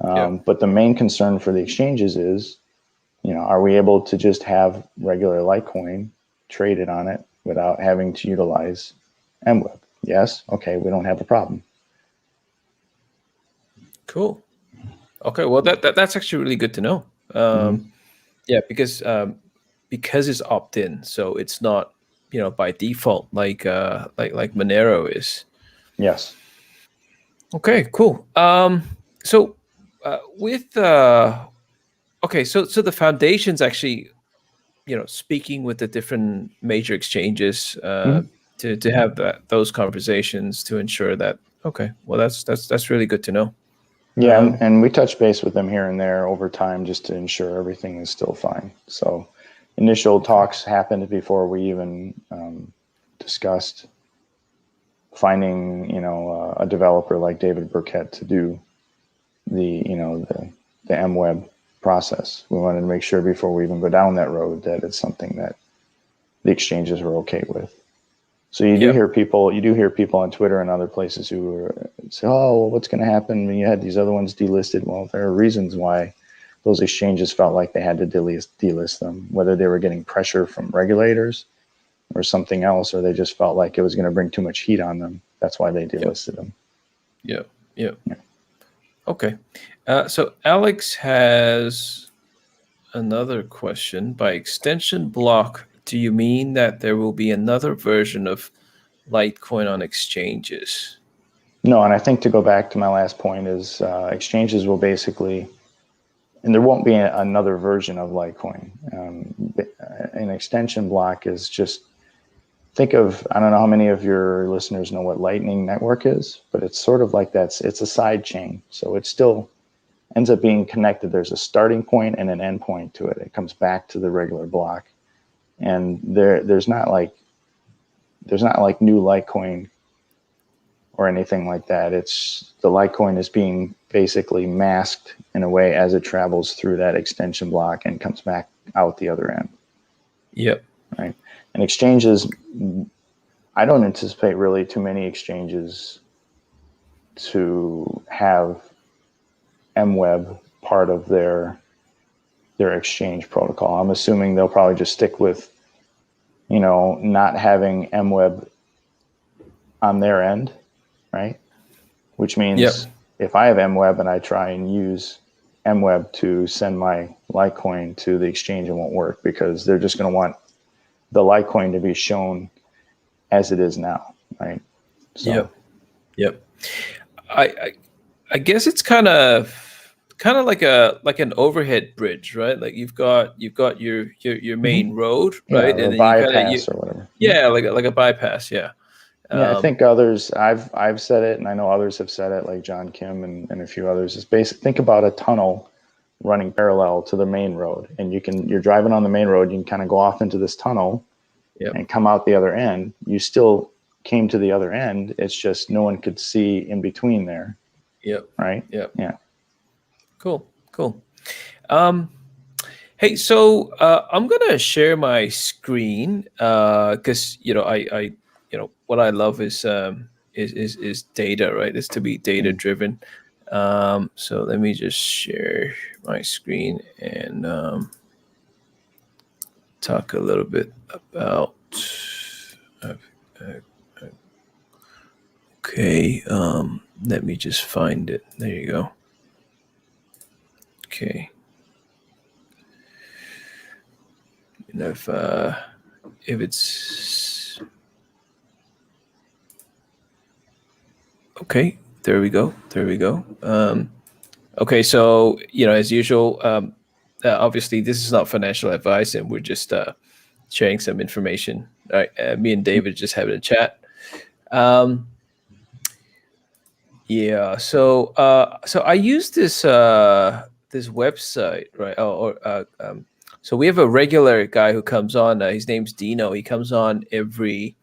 But the main concern for the exchanges is, are we able to just have regular Litecoin traded on it without having to utilize MWeb? Yes. Okay. We don't have a problem. Cool. Okay. Well, that's actually really good to know. Yeah, because it's opt-in, so it's not by default like Monero is. Yes. Okay. Cool. So with okay, so the foundation's actually speaking with the different major exchanges to have those conversations to ensure that. Okay, well that's really good to know. Yeah, and we touch base with them here and there over time just to ensure everything is still fine. So initial talks happened before we even discussed finding a developer like David Burkett to do the MWeb process. We wanted to make sure before we even go down that road that it's something that the exchanges were okay with. So you do hear people on Twitter and other places who say, "Oh, well, what's going to happen when you had these other ones delisted?" Well, there are reasons why those exchanges felt like they had to delist them, whether they were getting pressure from regulators or something else, or they just felt like it was going to bring too much heat on them. That's why they delisted them. Yeah. Okay. So Alex has another question. By extension block, do you mean that there will be another version of Litecoin on exchanges? No, and I think to go back to my last point is exchanges will basically, and there won't be another version of Litecoin. An extension block is just, think of, I don't know how many of your listeners know what Lightning Network is, but it's sort of like that. It's a side chain. So it still ends up being connected. There's a starting point and an end point to it. It comes back to the regular block. And there's not like there's not like new Litecoin or anything like that. It's the Litecoin is being basically masked in a way as it travels through that extension block and comes back out the other end. Yep. Right. And exchanges, I don't anticipate really too many exchanges to have MWeb part of their exchange protocol. I'm assuming they'll probably just stick with, not having MWeb on their end, right? Which means if I have MWeb and I try and use MWeb to send my Litecoin to the exchange, it won't work because they're just going to want the Litecoin to be shown as it is now, right? So. Yep. I guess it's kind of like an overhead bridge, right? Like you've got your main road, right? Yeah, and a then bypass or whatever. Yeah, like a bypass. Yeah. Yeah, I think others. I've said it, and I know others have said it, like John Kim and a few others. Is basic. Think about a tunnel running parallel to the main road, and you're driving on the main road. You can kind of go off into this tunnel, and come out the other end. You still came to the other end. It's just no one could see in between there. Yep. Right. Yep. Yeah. Cool. Hey, so I'm gonna share my screen because I what I love is data, right? It's to be data driven. So let me just share my screen and talk a little bit about. Okay. Let me just find it. There you go. Okay. And if it's okay, there we go. Okay, so as usual, obviously this is not financial advice, and we're just sharing some information. All right, me and David just having a chat. Yeah, so I use this website, right? So we have a regular guy who comes on. His name's Dino. He comes on every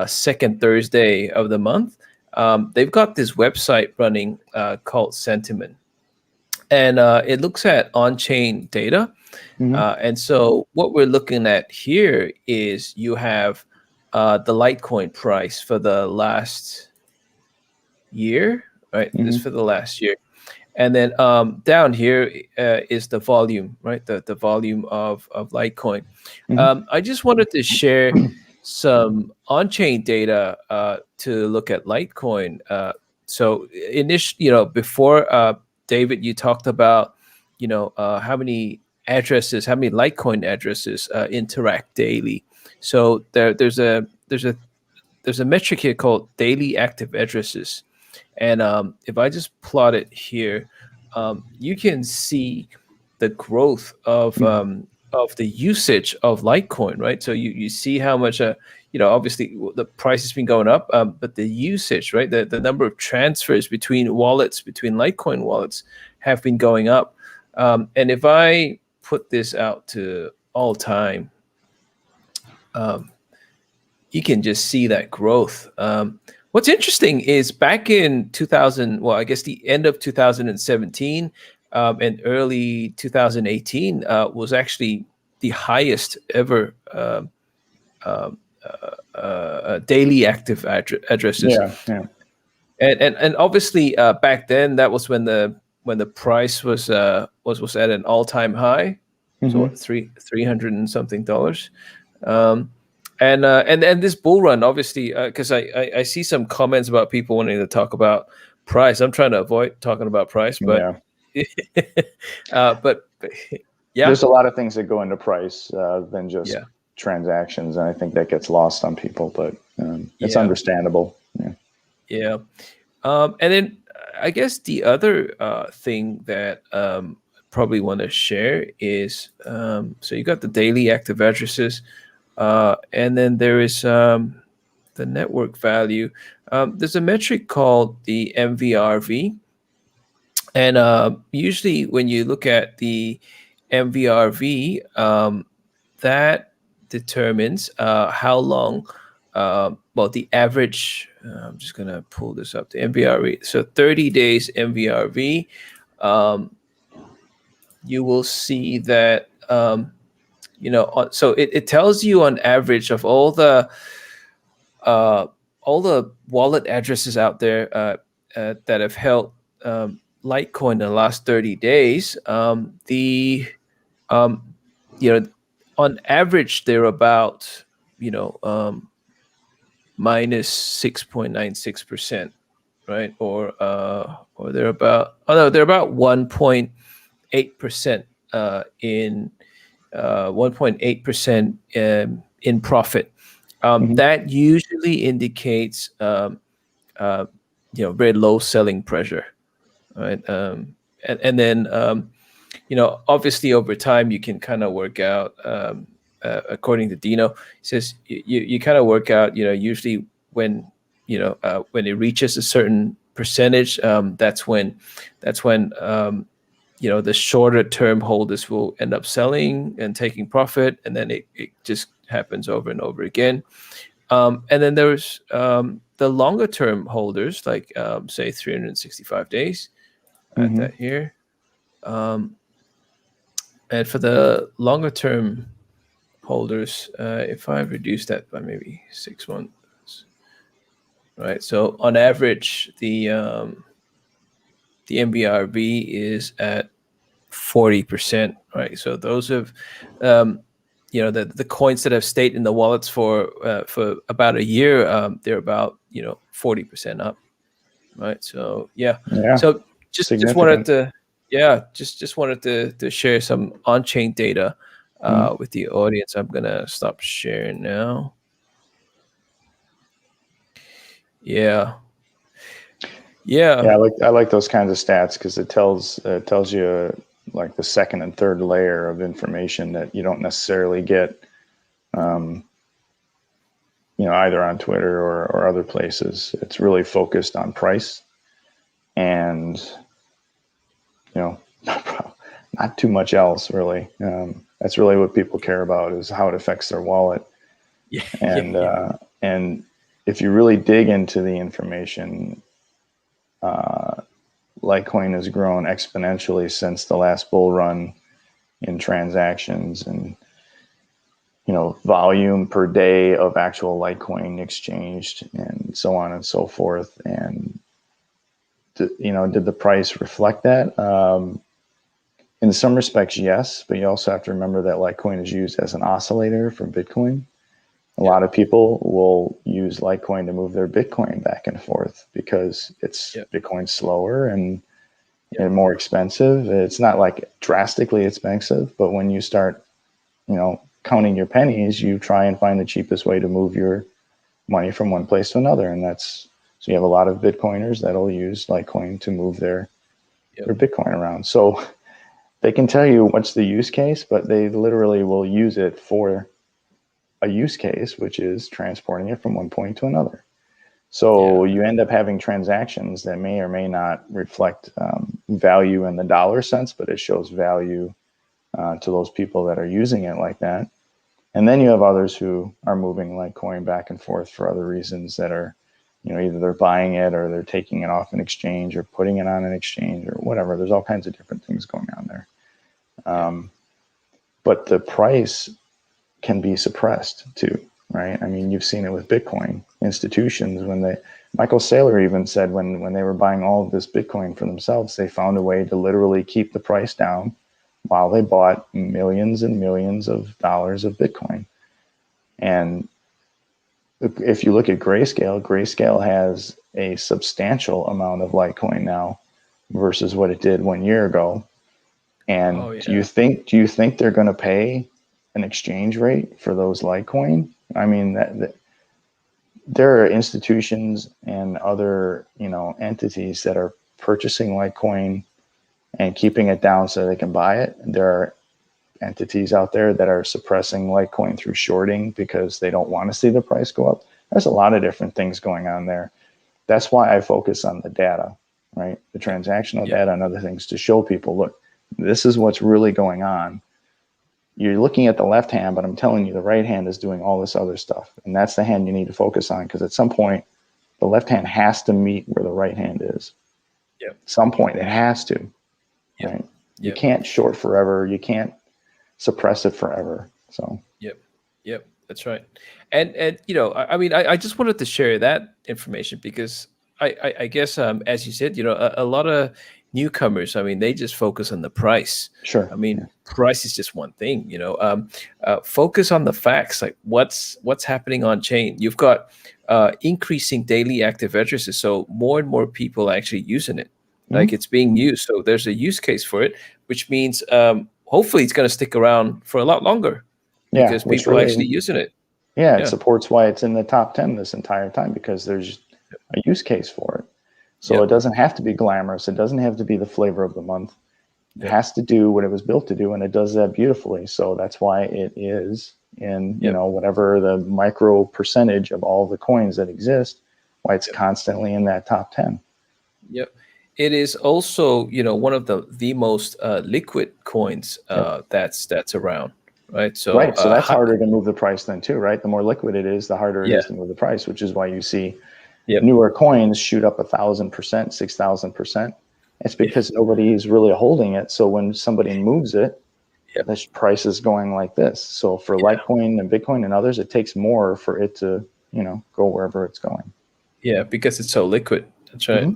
second Thursday of the month. They've got this website running called Sentiment, and it looks at on-chain data. And so what we're looking at here is you have the Litecoin price for the last year, right? This for the last year. And then down here is the volume, right? The volume of Litecoin. I just wanted to share some on-chain data to look at Litecoin. So initially, before David, you talked about, how many Litecoin addresses interact daily. So there's a metric here called daily active addresses. And if I just plot it here, you can see the growth of the usage of Litecoin, right? So you see how much, obviously the price has been going up, but the usage, right? The number of transfers between Litecoin wallets have been going up. And if I put this out to all time, you can just see that growth. What's interesting is back in 2000, well, I guess the end of 2017 and early 2018 was actually the highest ever daily active addresses. Yeah. And obviously back then that was when the price was at an all-time high. So what, $300 and something. And this bull run, obviously, because I see some comments about people wanting to talk about price. I'm trying to avoid talking about price, but but yeah, there's a lot of things that go into price than just transactions, and I think that gets lost on people. But it's understandable. Yeah. And then I guess the other thing that probably want to share is so you got the daily active addresses. And then there is the network value. There's a metric called the MVRV. And usually when you look at the MVRV, that determines how long well, the average, I'm just going to pull this up, the MVRV. So 30 days MVRV, you will see that, so it tells you on average of all the wallet addresses out there that have held Litecoin in the last 30 days, on average, they're about, minus 6.96%, right? Or they're about, they're about 1.8% in 1.8% in profit. That usually indicates very low selling pressure, right? And then obviously over time you can kind of work out, according to Dino, he says you kind of work out, usually when when it reaches a certain percentage, that's when the shorter term holders will end up selling and taking profit, and then it just happens over and over again. And then there's the longer term holders, like say 365 days. Add that here. And for the longer term holders, if I reduce that by maybe 6 months, right? So on average, the MBRV is at 40%, right? So those have, the coins that have stayed in the wallets for about a year, they're about 40% up, right? So yeah. So just wanted to just wanted to share some on-chain data with the audience. I'm gonna stop sharing now. Yeah. I like those kinds of stats because it tells you like the second and third layer of information that you don't necessarily get, either on Twitter or other places. It's really focused on price, and not too much else really. That's really what people care about, is how it affects their wallet. And if you really dig into the information, Litecoin has grown exponentially since the last bull run in transactions and volume per day of actual Litecoin exchanged, and so on and so forth. And did the price reflect that? In some respects, yes, but you also have to remember that Litecoin is used as an oscillator for Bitcoin. A lot of people will use Litecoin to move their Bitcoin back and forth because it's Bitcoin slower and more expensive. It's not like drastically expensive, but when you start, counting your pennies, you try and find the cheapest way to move your money from one place to another. And so you have a lot of Bitcoiners that'll use Litecoin to move their Bitcoin around. So they can tell you what's the use case, but they literally will use it for a use case, which is transporting it from one point to another. So you end up having transactions that may or may not reflect value in the dollar sense, but it shows value to those people that are using it like that. And then you have others who are moving Litecoin back and forth for other reasons that are, either they're buying it or they're taking it off an exchange or putting it on an exchange or whatever. There's all kinds of different things going on there. But the price can be suppressed too, right? I mean, you've seen it with Bitcoin. Institutions, Michael Saylor even said when they were buying all of this Bitcoin for themselves, they found a way to literally keep the price down while they bought millions and millions of dollars of Bitcoin. And if you look at Grayscale has a substantial amount of Litecoin now versus what it did 1 year ago. And do you think they're going to pay an exchange rate for those Litecoin? I mean, there are institutions and other entities that are purchasing Litecoin and keeping it down so they can buy it. There are entities out there that are suppressing Litecoin through shorting because they don't want to see the price go up. There's a lot of different things going on there. That's why I focus on the data, right? The transactional data and other things to show people, look, this is what's really going on. you're looking at the left hand, but I'm telling you the right hand is doing all this other stuff. And that's the hand you need to focus on, because at some point, the left hand has to meet where the right hand is. Yep. Some point it has to. Yep. Right? Yep. You can't short forever. You can't suppress it forever. So. Yep. That's right. And you know, I mean, I just wanted to share that information because I guess as you said, you know, a lot of newcomers, I mean, they just focus on the price. Sure. I mean, price is just one thing, you know. Focus on the facts, like what's happening on chain. You've got increasing daily active addresses, so more and more people are actually using it. Like it's being used, so there's a use case for it, which means hopefully it's going to stick around for a lot longer because people are actually using it. Yeah, it supports why it's in the top 10 this entire time, because there's a use case for it. So it doesn't have to be glamorous. It doesn't have to be the flavor of the month. It has to do what it was built to do, and it does that beautifully. So that's why it is in, you know, whatever the micro percentage of all the coins that exist, why it's constantly in that top 10. Yep. It is also, you know, one of the most liquid coins that's around, right? So so that's harder to move the price then too, right? The more liquid it is, the harder it is to move the price, which is why you see newer coins shoot up 1,000%, 6,000%. It's because nobody is really holding it. So when somebody moves it, the price is going like this. So for Litecoin and Bitcoin and others, it takes more for it to, you know, go wherever it's going. Yeah, because it's so liquid. That's right.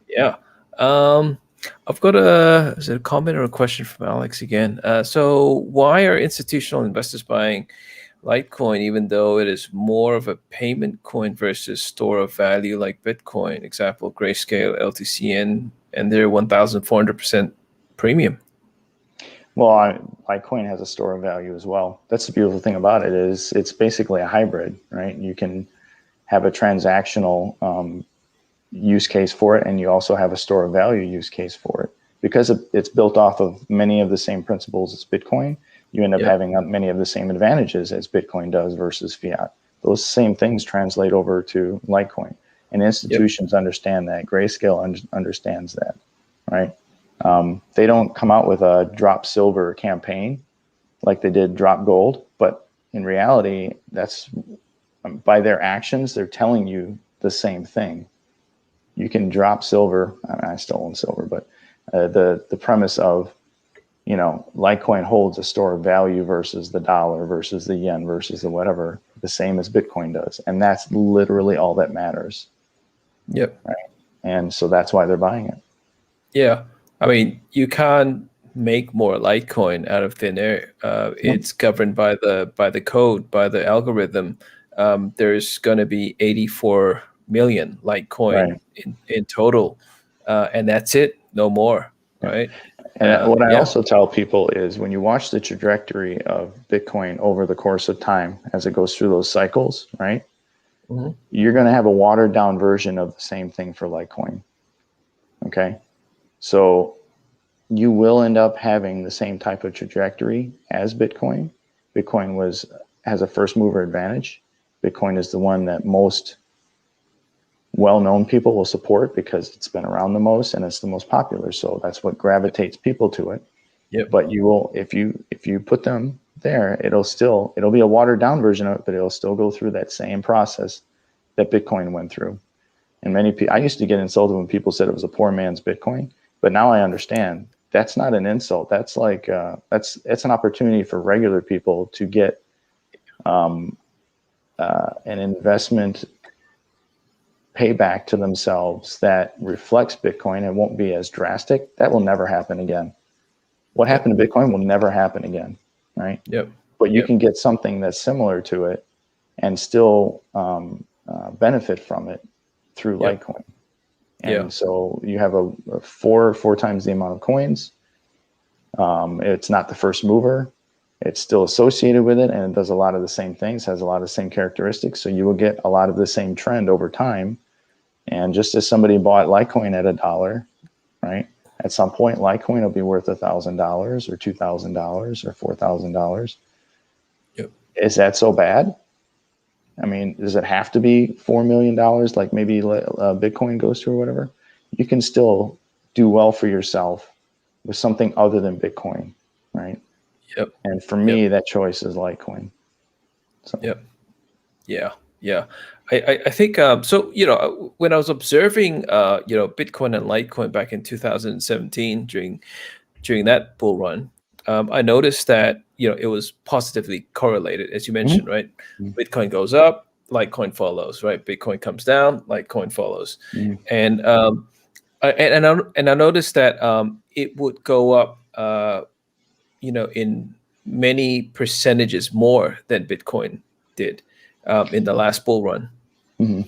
Yeah. I've got a comment or a question from Alex again. So why are institutional investors buying Litecoin, even though it is more of a payment coin versus store of value like Bitcoin? Example, Grayscale, LTCN, and their 1,400% premium. Well, Litecoin has a store of value as well. That's the beautiful thing about it, is it's basically a hybrid, right? You can have a transactional use case for it, and you also have a store of value use case for it. Because it's built off of many of the same principles as Bitcoin, you end up having many of the same advantages as Bitcoin does versus fiat. Those same things translate over to Litecoin, and institutions understand that. Grayscale understands that, right? They don't come out with a drop silver campaign like they did drop gold, but in reality, that's by their actions, they're telling you the same thing. You can drop silver. I still own silver, but the premise of, you know, Litecoin holds a store of value versus the dollar versus the yen versus the whatever, the same as Bitcoin does. And that's literally all that matters. Yep. Right. And so that's why they're buying it. Yeah. I mean, you can't make more Litecoin out of thin air. It's governed by the code, by the algorithm. There's going to be 84 million Litecoin in total, and that's it, no more, right? And what I also tell people is, when you watch the trajectory of Bitcoin over the course of time as it goes through those cycles, right? You're going to have a watered down version of the same thing for Litecoin. Okay, so you will end up having the same type of trajectory as Bitcoin. Bitcoin has a first mover advantage. Bitcoin is the one that most well-known people will support because it's been around the most and it's the most popular. So that's what gravitates people to it. But you will, if you put them there, it'll be a watered down version of it, but it'll still go through that same process that Bitcoin went through. And many people, I used to get insulted when people said it was a poor man's Bitcoin, but now I understand that's not an insult. That's like it's an opportunity for regular people to get an investment payback to themselves that reflects Bitcoin and won't be as drastic. That will never happen again. What happened to Bitcoin will never happen again, right? But you can get something that's similar to it and still benefit from it through Litecoin. And so you have a four times the amount of coins. It's not the first mover. It's still associated with it, and it does a lot of the same things, has a lot of the same characteristics. So you will get a lot of the same trend over time. And just as somebody bought Litecoin at $1, right? At some point, Litecoin will be worth $1,000 or $2,000 or $4,000. Is that so bad? I mean, does it have to be $4 million like maybe Bitcoin goes to or whatever? You can still do well for yourself with something other than Bitcoin, right? Yep. And for me, that choice is Litecoin. So. Yep. Yeah. Yeah. I think so. When I was observing Bitcoin and Litecoin back in 2017 during that bull run, I noticed that it was positively correlated, as you mentioned, right? Bitcoin goes up, Litecoin follows, right? Bitcoin comes down, Litecoin follows, and I noticed that it would go up, in many percentages more than Bitcoin did in the last bull run. But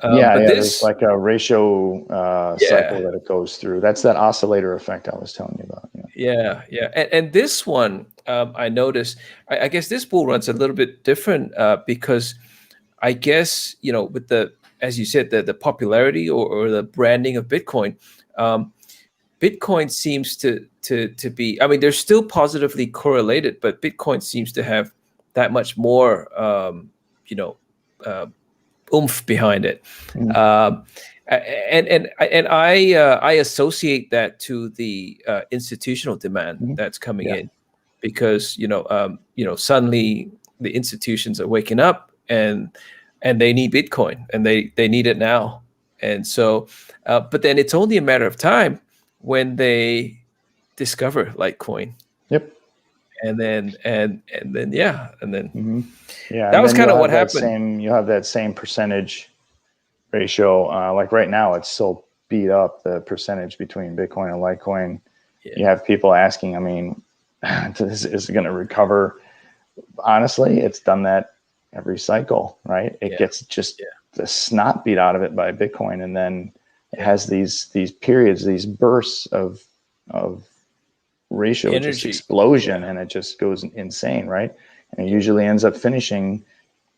There's like a ratio cycle yeah, that it goes through. That's that oscillator effect I was telling you about. yeah. And this one, I noticed, I guess this bull run's a little bit different because I guess, with as you said, the popularity or the branding of Bitcoin, Bitcoin seems to be, I mean, they're still positively correlated, but Bitcoin seems to have that much more, oomph behind it. I associate that to the institutional demand that's coming in, because suddenly the institutions are waking up and they need Bitcoin, and they need it now. And so, but then it's only a matter of time when they discover Litecoin, Yep. and then Yeah, that and was then kind of what happened. you'll have that same percentage ratio. Like right now, it's so beat up, the percentage between Bitcoin and Litecoin. You have people asking, I mean, is it going to recover? Honestly, it's done that every cycle, right? It gets just the snot beat out of it by Bitcoin, and then it has these periods, these bursts of ratio, Energy. just explosion, and it just goes insane, right? And it usually ends up finishing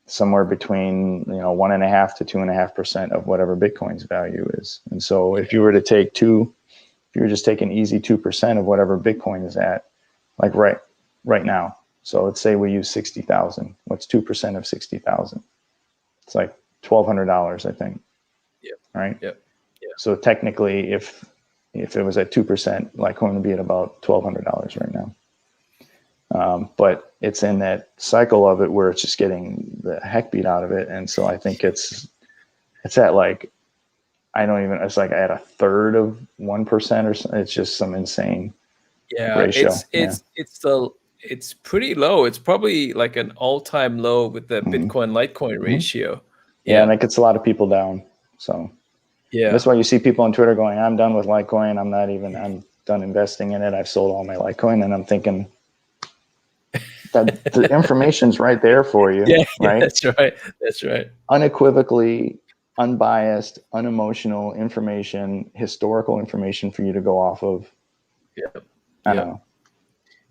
somewhere between 1.5 to 2.5% of whatever Bitcoin's value is. And so if you were to take if you were just taking easy 2% of whatever Bitcoin is at, like right now. So let's say we use 60,000. What's 2% of 60,000? It's like $1,200, I think. Yeah. Right. Yep. Yeah. So technically, if it was at 2%, Litecoin would be at about $1,200 right now. But it's in that cycle of it where it's just getting the heck beat out of it. And so I think it's at like, it's like at 1/3 of 1% or something. It's just some insane ratio. It's pretty low. It's probably like an all-time low with the Bitcoin Litecoin ratio. Yeah, and it gets a lot of people down. So that's why you see people on Twitter going, I'm done with Litecoin. I'm done investing in it. I've sold all my Litecoin. And I'm thinking, that the information's right there for you, right? That's right. Unequivocally, unbiased, unemotional information, historical information for you to go off of. I don't know.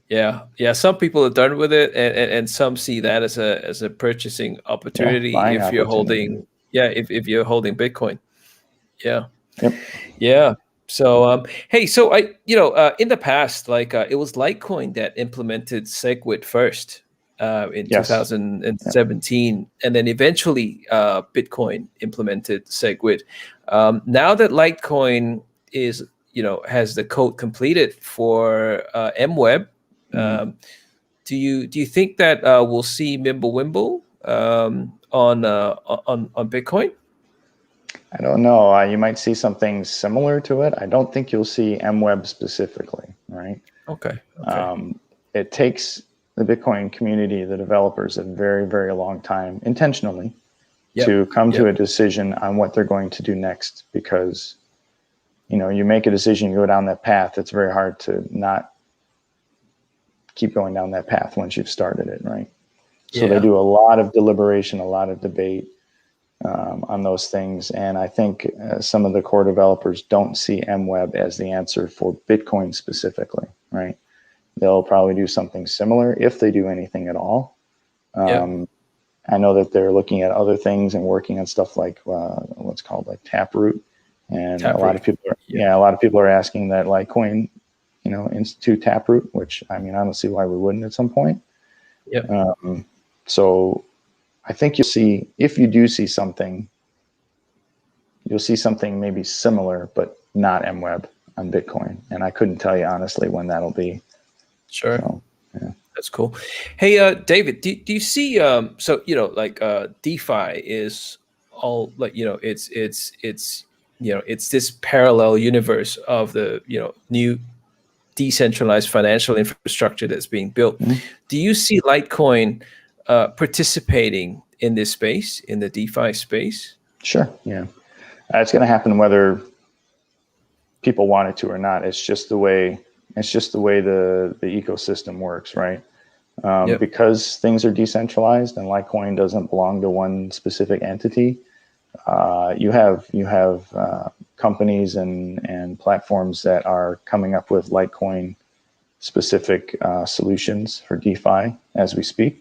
Yeah. Some people are done with it, and some see that as a purchasing opportunity if you're holding Bitcoin. Yeah. So hey, so in the past, like it was Litecoin that implemented SegWit first in 2017, and then eventually Bitcoin implemented SegWit. Now that Litecoin has the code completed for MWeb, do you think that we'll see Mimblewimbo on Bitcoin? I don't know. You might see something similar to it. I don't think you'll see MWeb specifically, right? Okay. It takes the Bitcoin community, the developers, a very, very long time, intentionally, to come to a decision on what they're going to do next. Because, you make a decision, you go down that path, it's very hard to not keep going down that path once you've started it, right? So they do a lot of deliberation, a lot of debate on those things. And I think some of the core developers don't see MWeb as the answer for Bitcoin specifically, right? They'll probably do something similar if they do anything at all. I know that they're looking at other things and working on stuff like what's called like Taproot. And a lot of people are asking that Litecoin, institute Taproot, which I don't see why we wouldn't at some point. So I think if you do see something, you'll see something maybe similar, but not MWeb on Bitcoin. And I couldn't tell you honestly when that'll be. Sure. So, That's cool. Hey, David, do you see? So like DeFi is all like it's it's this parallel universe of the new decentralized financial infrastructure that's being built. Mhm. Do you see Litecoin participating in this space, in the DeFi space? Sure. Yeah, it's going to happen whether people want it to or not. It's just the way. It's just the way the ecosystem works, right? Yep. Because things are decentralized and Litecoin doesn't belong to one specific entity. You have companies and platforms that are coming up with Litecoin specific solutions for DeFi as we speak.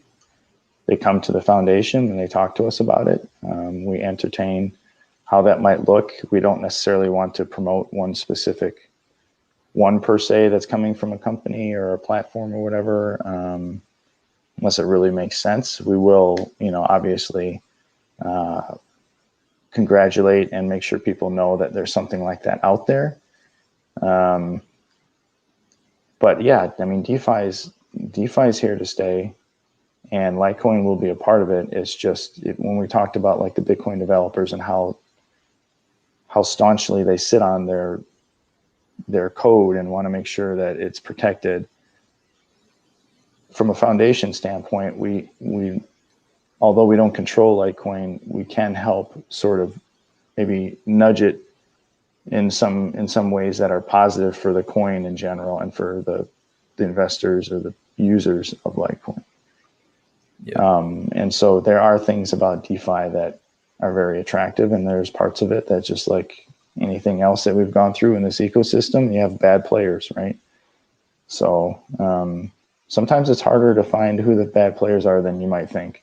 They come to the foundation and they talk to us about it. We entertain how that might look. We don't necessarily want to promote one per se that's coming from a company or a platform or whatever, unless it really makes sense. We will, obviously congratulate and make sure people know that there's something like that out there. But yeah, I mean, DeFi is here to stay, and Litecoin will be a part of it. It's just when we talked about like the Bitcoin developers and how staunchly they sit on their code and want to make sure that it's protected. From a foundation standpoint, we although we don't control Litecoin, we can help sort of maybe nudge it in some ways that are positive for the coin in general and for the investors or the users of Litecoin. Yeah. And so there are things about DeFi that are very attractive, and there's parts of it that, just like anything else that we've gone through in this ecosystem, you have bad players, right? So sometimes it's harder to find who the bad players are than you might think.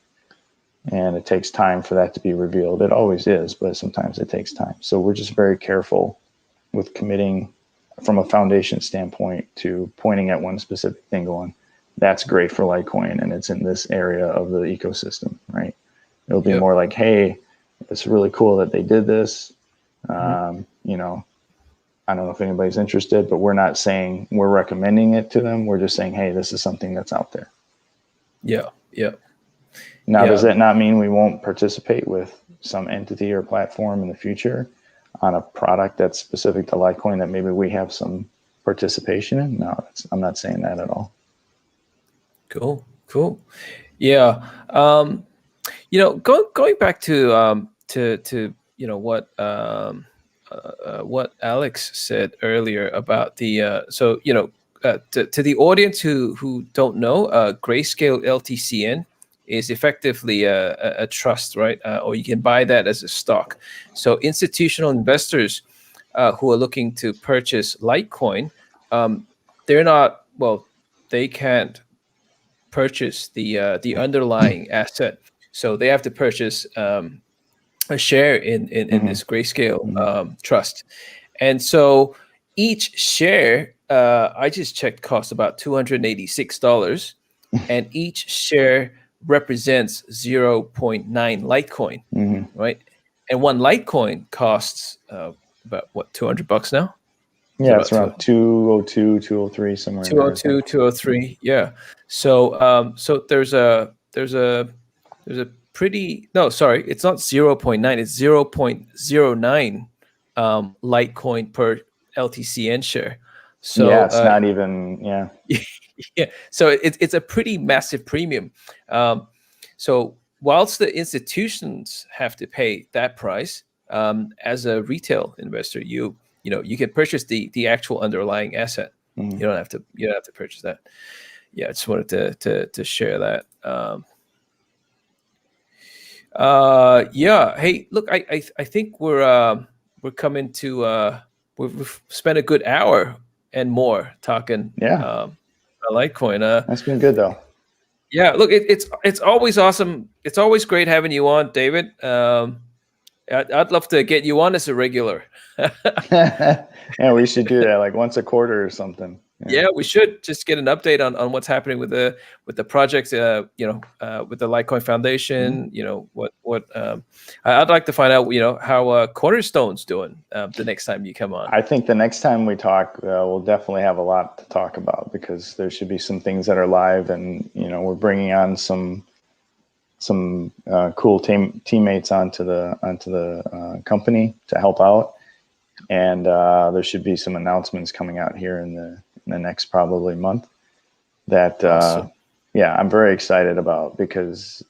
And it takes time for that to be revealed. It always is, but sometimes it takes time. So we're just very careful with committing from a foundation standpoint to pointing at one specific thing going, that's great for Litecoin and it's in this area of the ecosystem, right? It'll be more like, hey, it's really cool that they did this. I don't know if anybody's interested, but we're not saying we're recommending it to them. We're just saying, hey, this is something that's out there. Yeah. Now, does that not mean we won't participate with some entity or platform in the future on a product that's specific to Litecoin that maybe we have some participation in? No, I'm not saying that at all. Cool. Yeah. Going back to what Alex said earlier about the to the audience who don't know, Grayscale LTCN is effectively a trust, right? Or you can buy that as a stock. So institutional investors who are looking to purchase Litecoin, they can't purchase the underlying asset. So they have to purchase a share in this Grayscale trust. And so each share, I just checked, costs about $286, and each share represents 0.9 Litecoin, right? And one Litecoin costs about what, $200 now? Yeah, it's around 202, 203, somewhere. 202, 203. Yeah. So there's a pretty, no, sorry, it's not 0.9, it's 0.09 Litecoin per LTCN share. So yeah, it's not even, yeah. Yeah, so it's a pretty massive premium. So whilst the institutions have to pay that price, as a retail investor, you can purchase the actual underlying asset. You don't have to purchase that. Yeah, I just wanted to share that. Yeah. Hey, look, I think we're coming to we've spent a good hour and more talking. Litecoin. That's been good though. Yeah, look, it's always awesome. It's always great having you on, David. I'd love to get you on as a regular. Yeah, we should do that like once a quarter or something. Yeah, we should just get an update on what's happening with the projects. With the Litecoin Foundation. I'd like to find out. How Cornerstone's doing the next time you come on. I think the next time we talk, we'll definitely have a lot to talk about, because there should be some things that are live, and we're bringing on some cool teammates onto the company to help out, and there should be some announcements coming out here in the next probably month that Awesome. I'm very excited about, because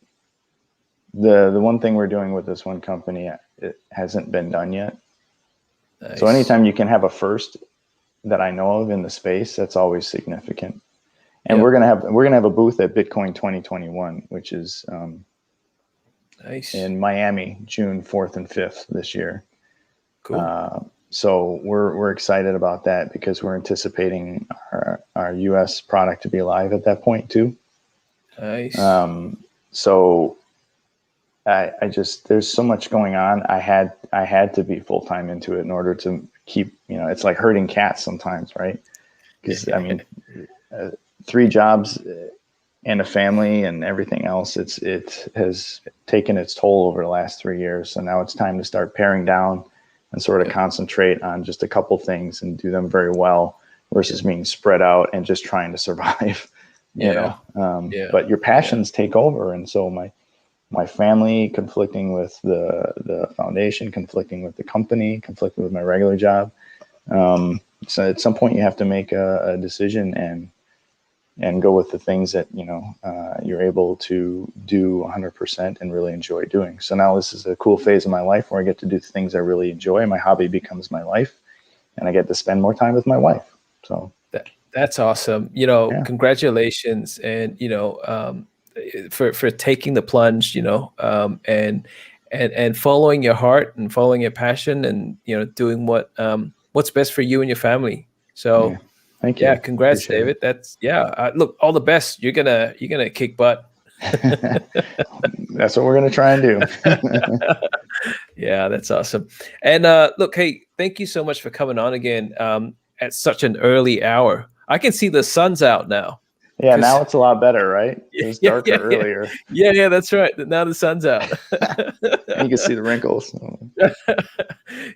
the one thing we're doing with this one company, it hasn't been done yet. Nice. So anytime you can have a first that I know of in the space, that's always significant. And we're gonna have a booth at Bitcoin 2021, which is nice, in Miami, June 4th and 5th this year. Cool. So we're excited about that, because we're anticipating our US product to be live at that point too. Nice. So I just, there's so much going on. I had to be full time into it in order to keep, it's like herding cats sometimes, right? Because 3 jobs and a family and everything else, it has taken its toll over the last 3 years. So now it's time to start paring down and sort of concentrate on just a couple things and do them very well, versus being spread out and just trying to survive. But your passions take over, and so my family conflicting with the foundation, conflicting with the company, conflicting with my regular job. So at some point you have to make a decision and go with the things that you're able to do 100% and really enjoy doing. So now this is a cool phase of my life where I get to do things I really enjoy. My hobby becomes my life, and I get to spend more time with my wife. So that's awesome. Congratulations, and for taking the plunge. And following your heart and following your passion, and doing what's best for you and your family. So. Yeah. Thank you. Yeah, congrats, Appreciate David. it. That's look, all the best. You're gonna kick butt. That's what we're gonna try and do. Yeah, that's awesome. And look, hey, thank you so much for coming on again at such an early hour. I can see the sun's out now. Yeah, now it's a lot better, right? It was darker earlier. Yeah, that's right. Now the sun's out. You can see the wrinkles.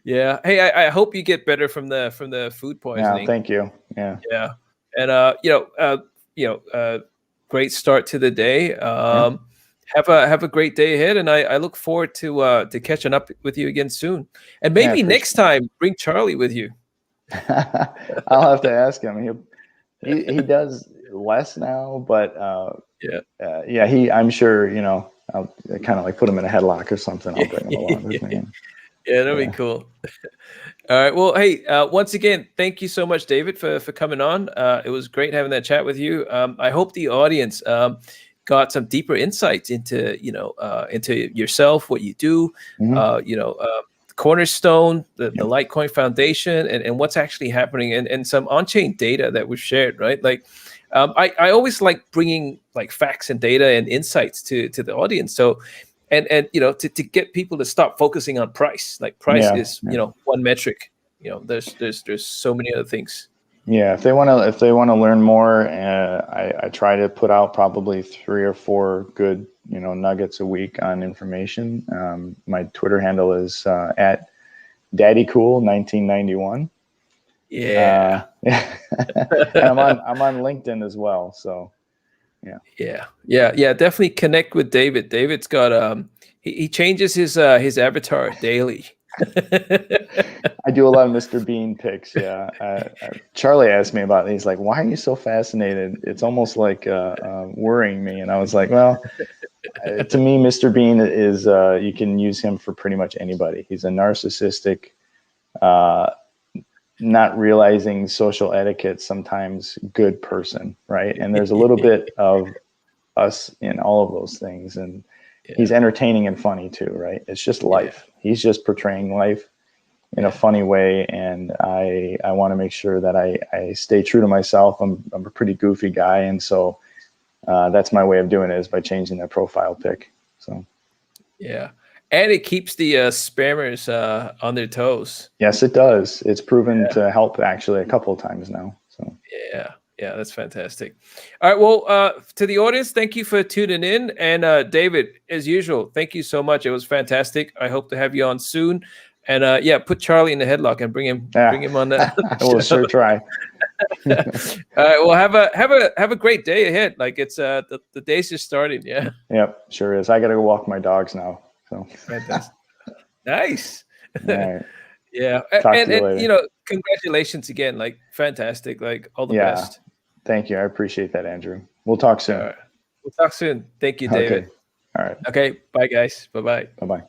Yeah. Hey, I hope you get better from the food poisoning. Yeah, thank you. Yeah. Yeah. And great start to the day. Have a great day ahead, and I look forward to catching up with you again soon. And maybe next time bring Charlie with you. I'll have to ask him. He does less now, but I'm sure, I'll kind of like put him in a headlock or something. I'll bring him along with me. Yeah, that'd be cool. All right. Well, hey, once again, thank you so much, David, for coming on. It was great having that chat with you. I hope the audience got some deeper insights into yourself, what you do, Cornerstone, the Litecoin Foundation, and what's actually happening, and some on-chain data that we've shared, right? Like, I always like bringing like facts and data and insights to the audience. So, and to get people to stop focusing on price. Like price is one metric. There's so many other things. Yeah, if they want to learn more, I try to put out probably 3 or 4 good nuggets a week on information. My Twitter handle is at DaddyCool1991. Yeah. And I'm on LinkedIn as well. So yeah. Definitely connect with David. David's got he changes his avatar daily. I do a lot of Mr. Bean pics. Yeah. Charlie asked me about it. He's like, "Why are you so fascinated? It's almost like worrying me." And I was like, "Well, to me, Mr. Bean is you can use him for pretty much anybody. He's a narcissistic, not realizing social etiquette, sometimes good person, right? And there's a little bit of us in all of those things, and he's entertaining and funny too, right? It's just life. He's just portraying life in a funny way, and I want to make sure that I stay true to myself. I'm a pretty goofy guy, and so that's my way of doing it, is by changing that profile pic. So and it keeps the spammers on their toes. Yes, it does. It's proven to help actually a couple of times now. So. So Yeah, that's fantastic. All right, well, to the audience, thank you for tuning in, and David, as usual, thank you so much. It was fantastic. I hope to have you on soon, and yeah, put Charlie in the headlock and bring him on the I will sure try. All right, well, have a great day ahead. Like it's the day's just starting. Yeah. Yep, sure is. I got to go walk my dogs now. So Fantastic. Nice. all right. Yeah, Talk and to you later. you know, congratulations again. Like fantastic. Like all the best. Thank you. I appreciate that, Andrew. We'll talk soon. We'll talk soon. Thank you, David. Okay. All right. Okay. Bye, guys. Bye-bye. Bye-bye.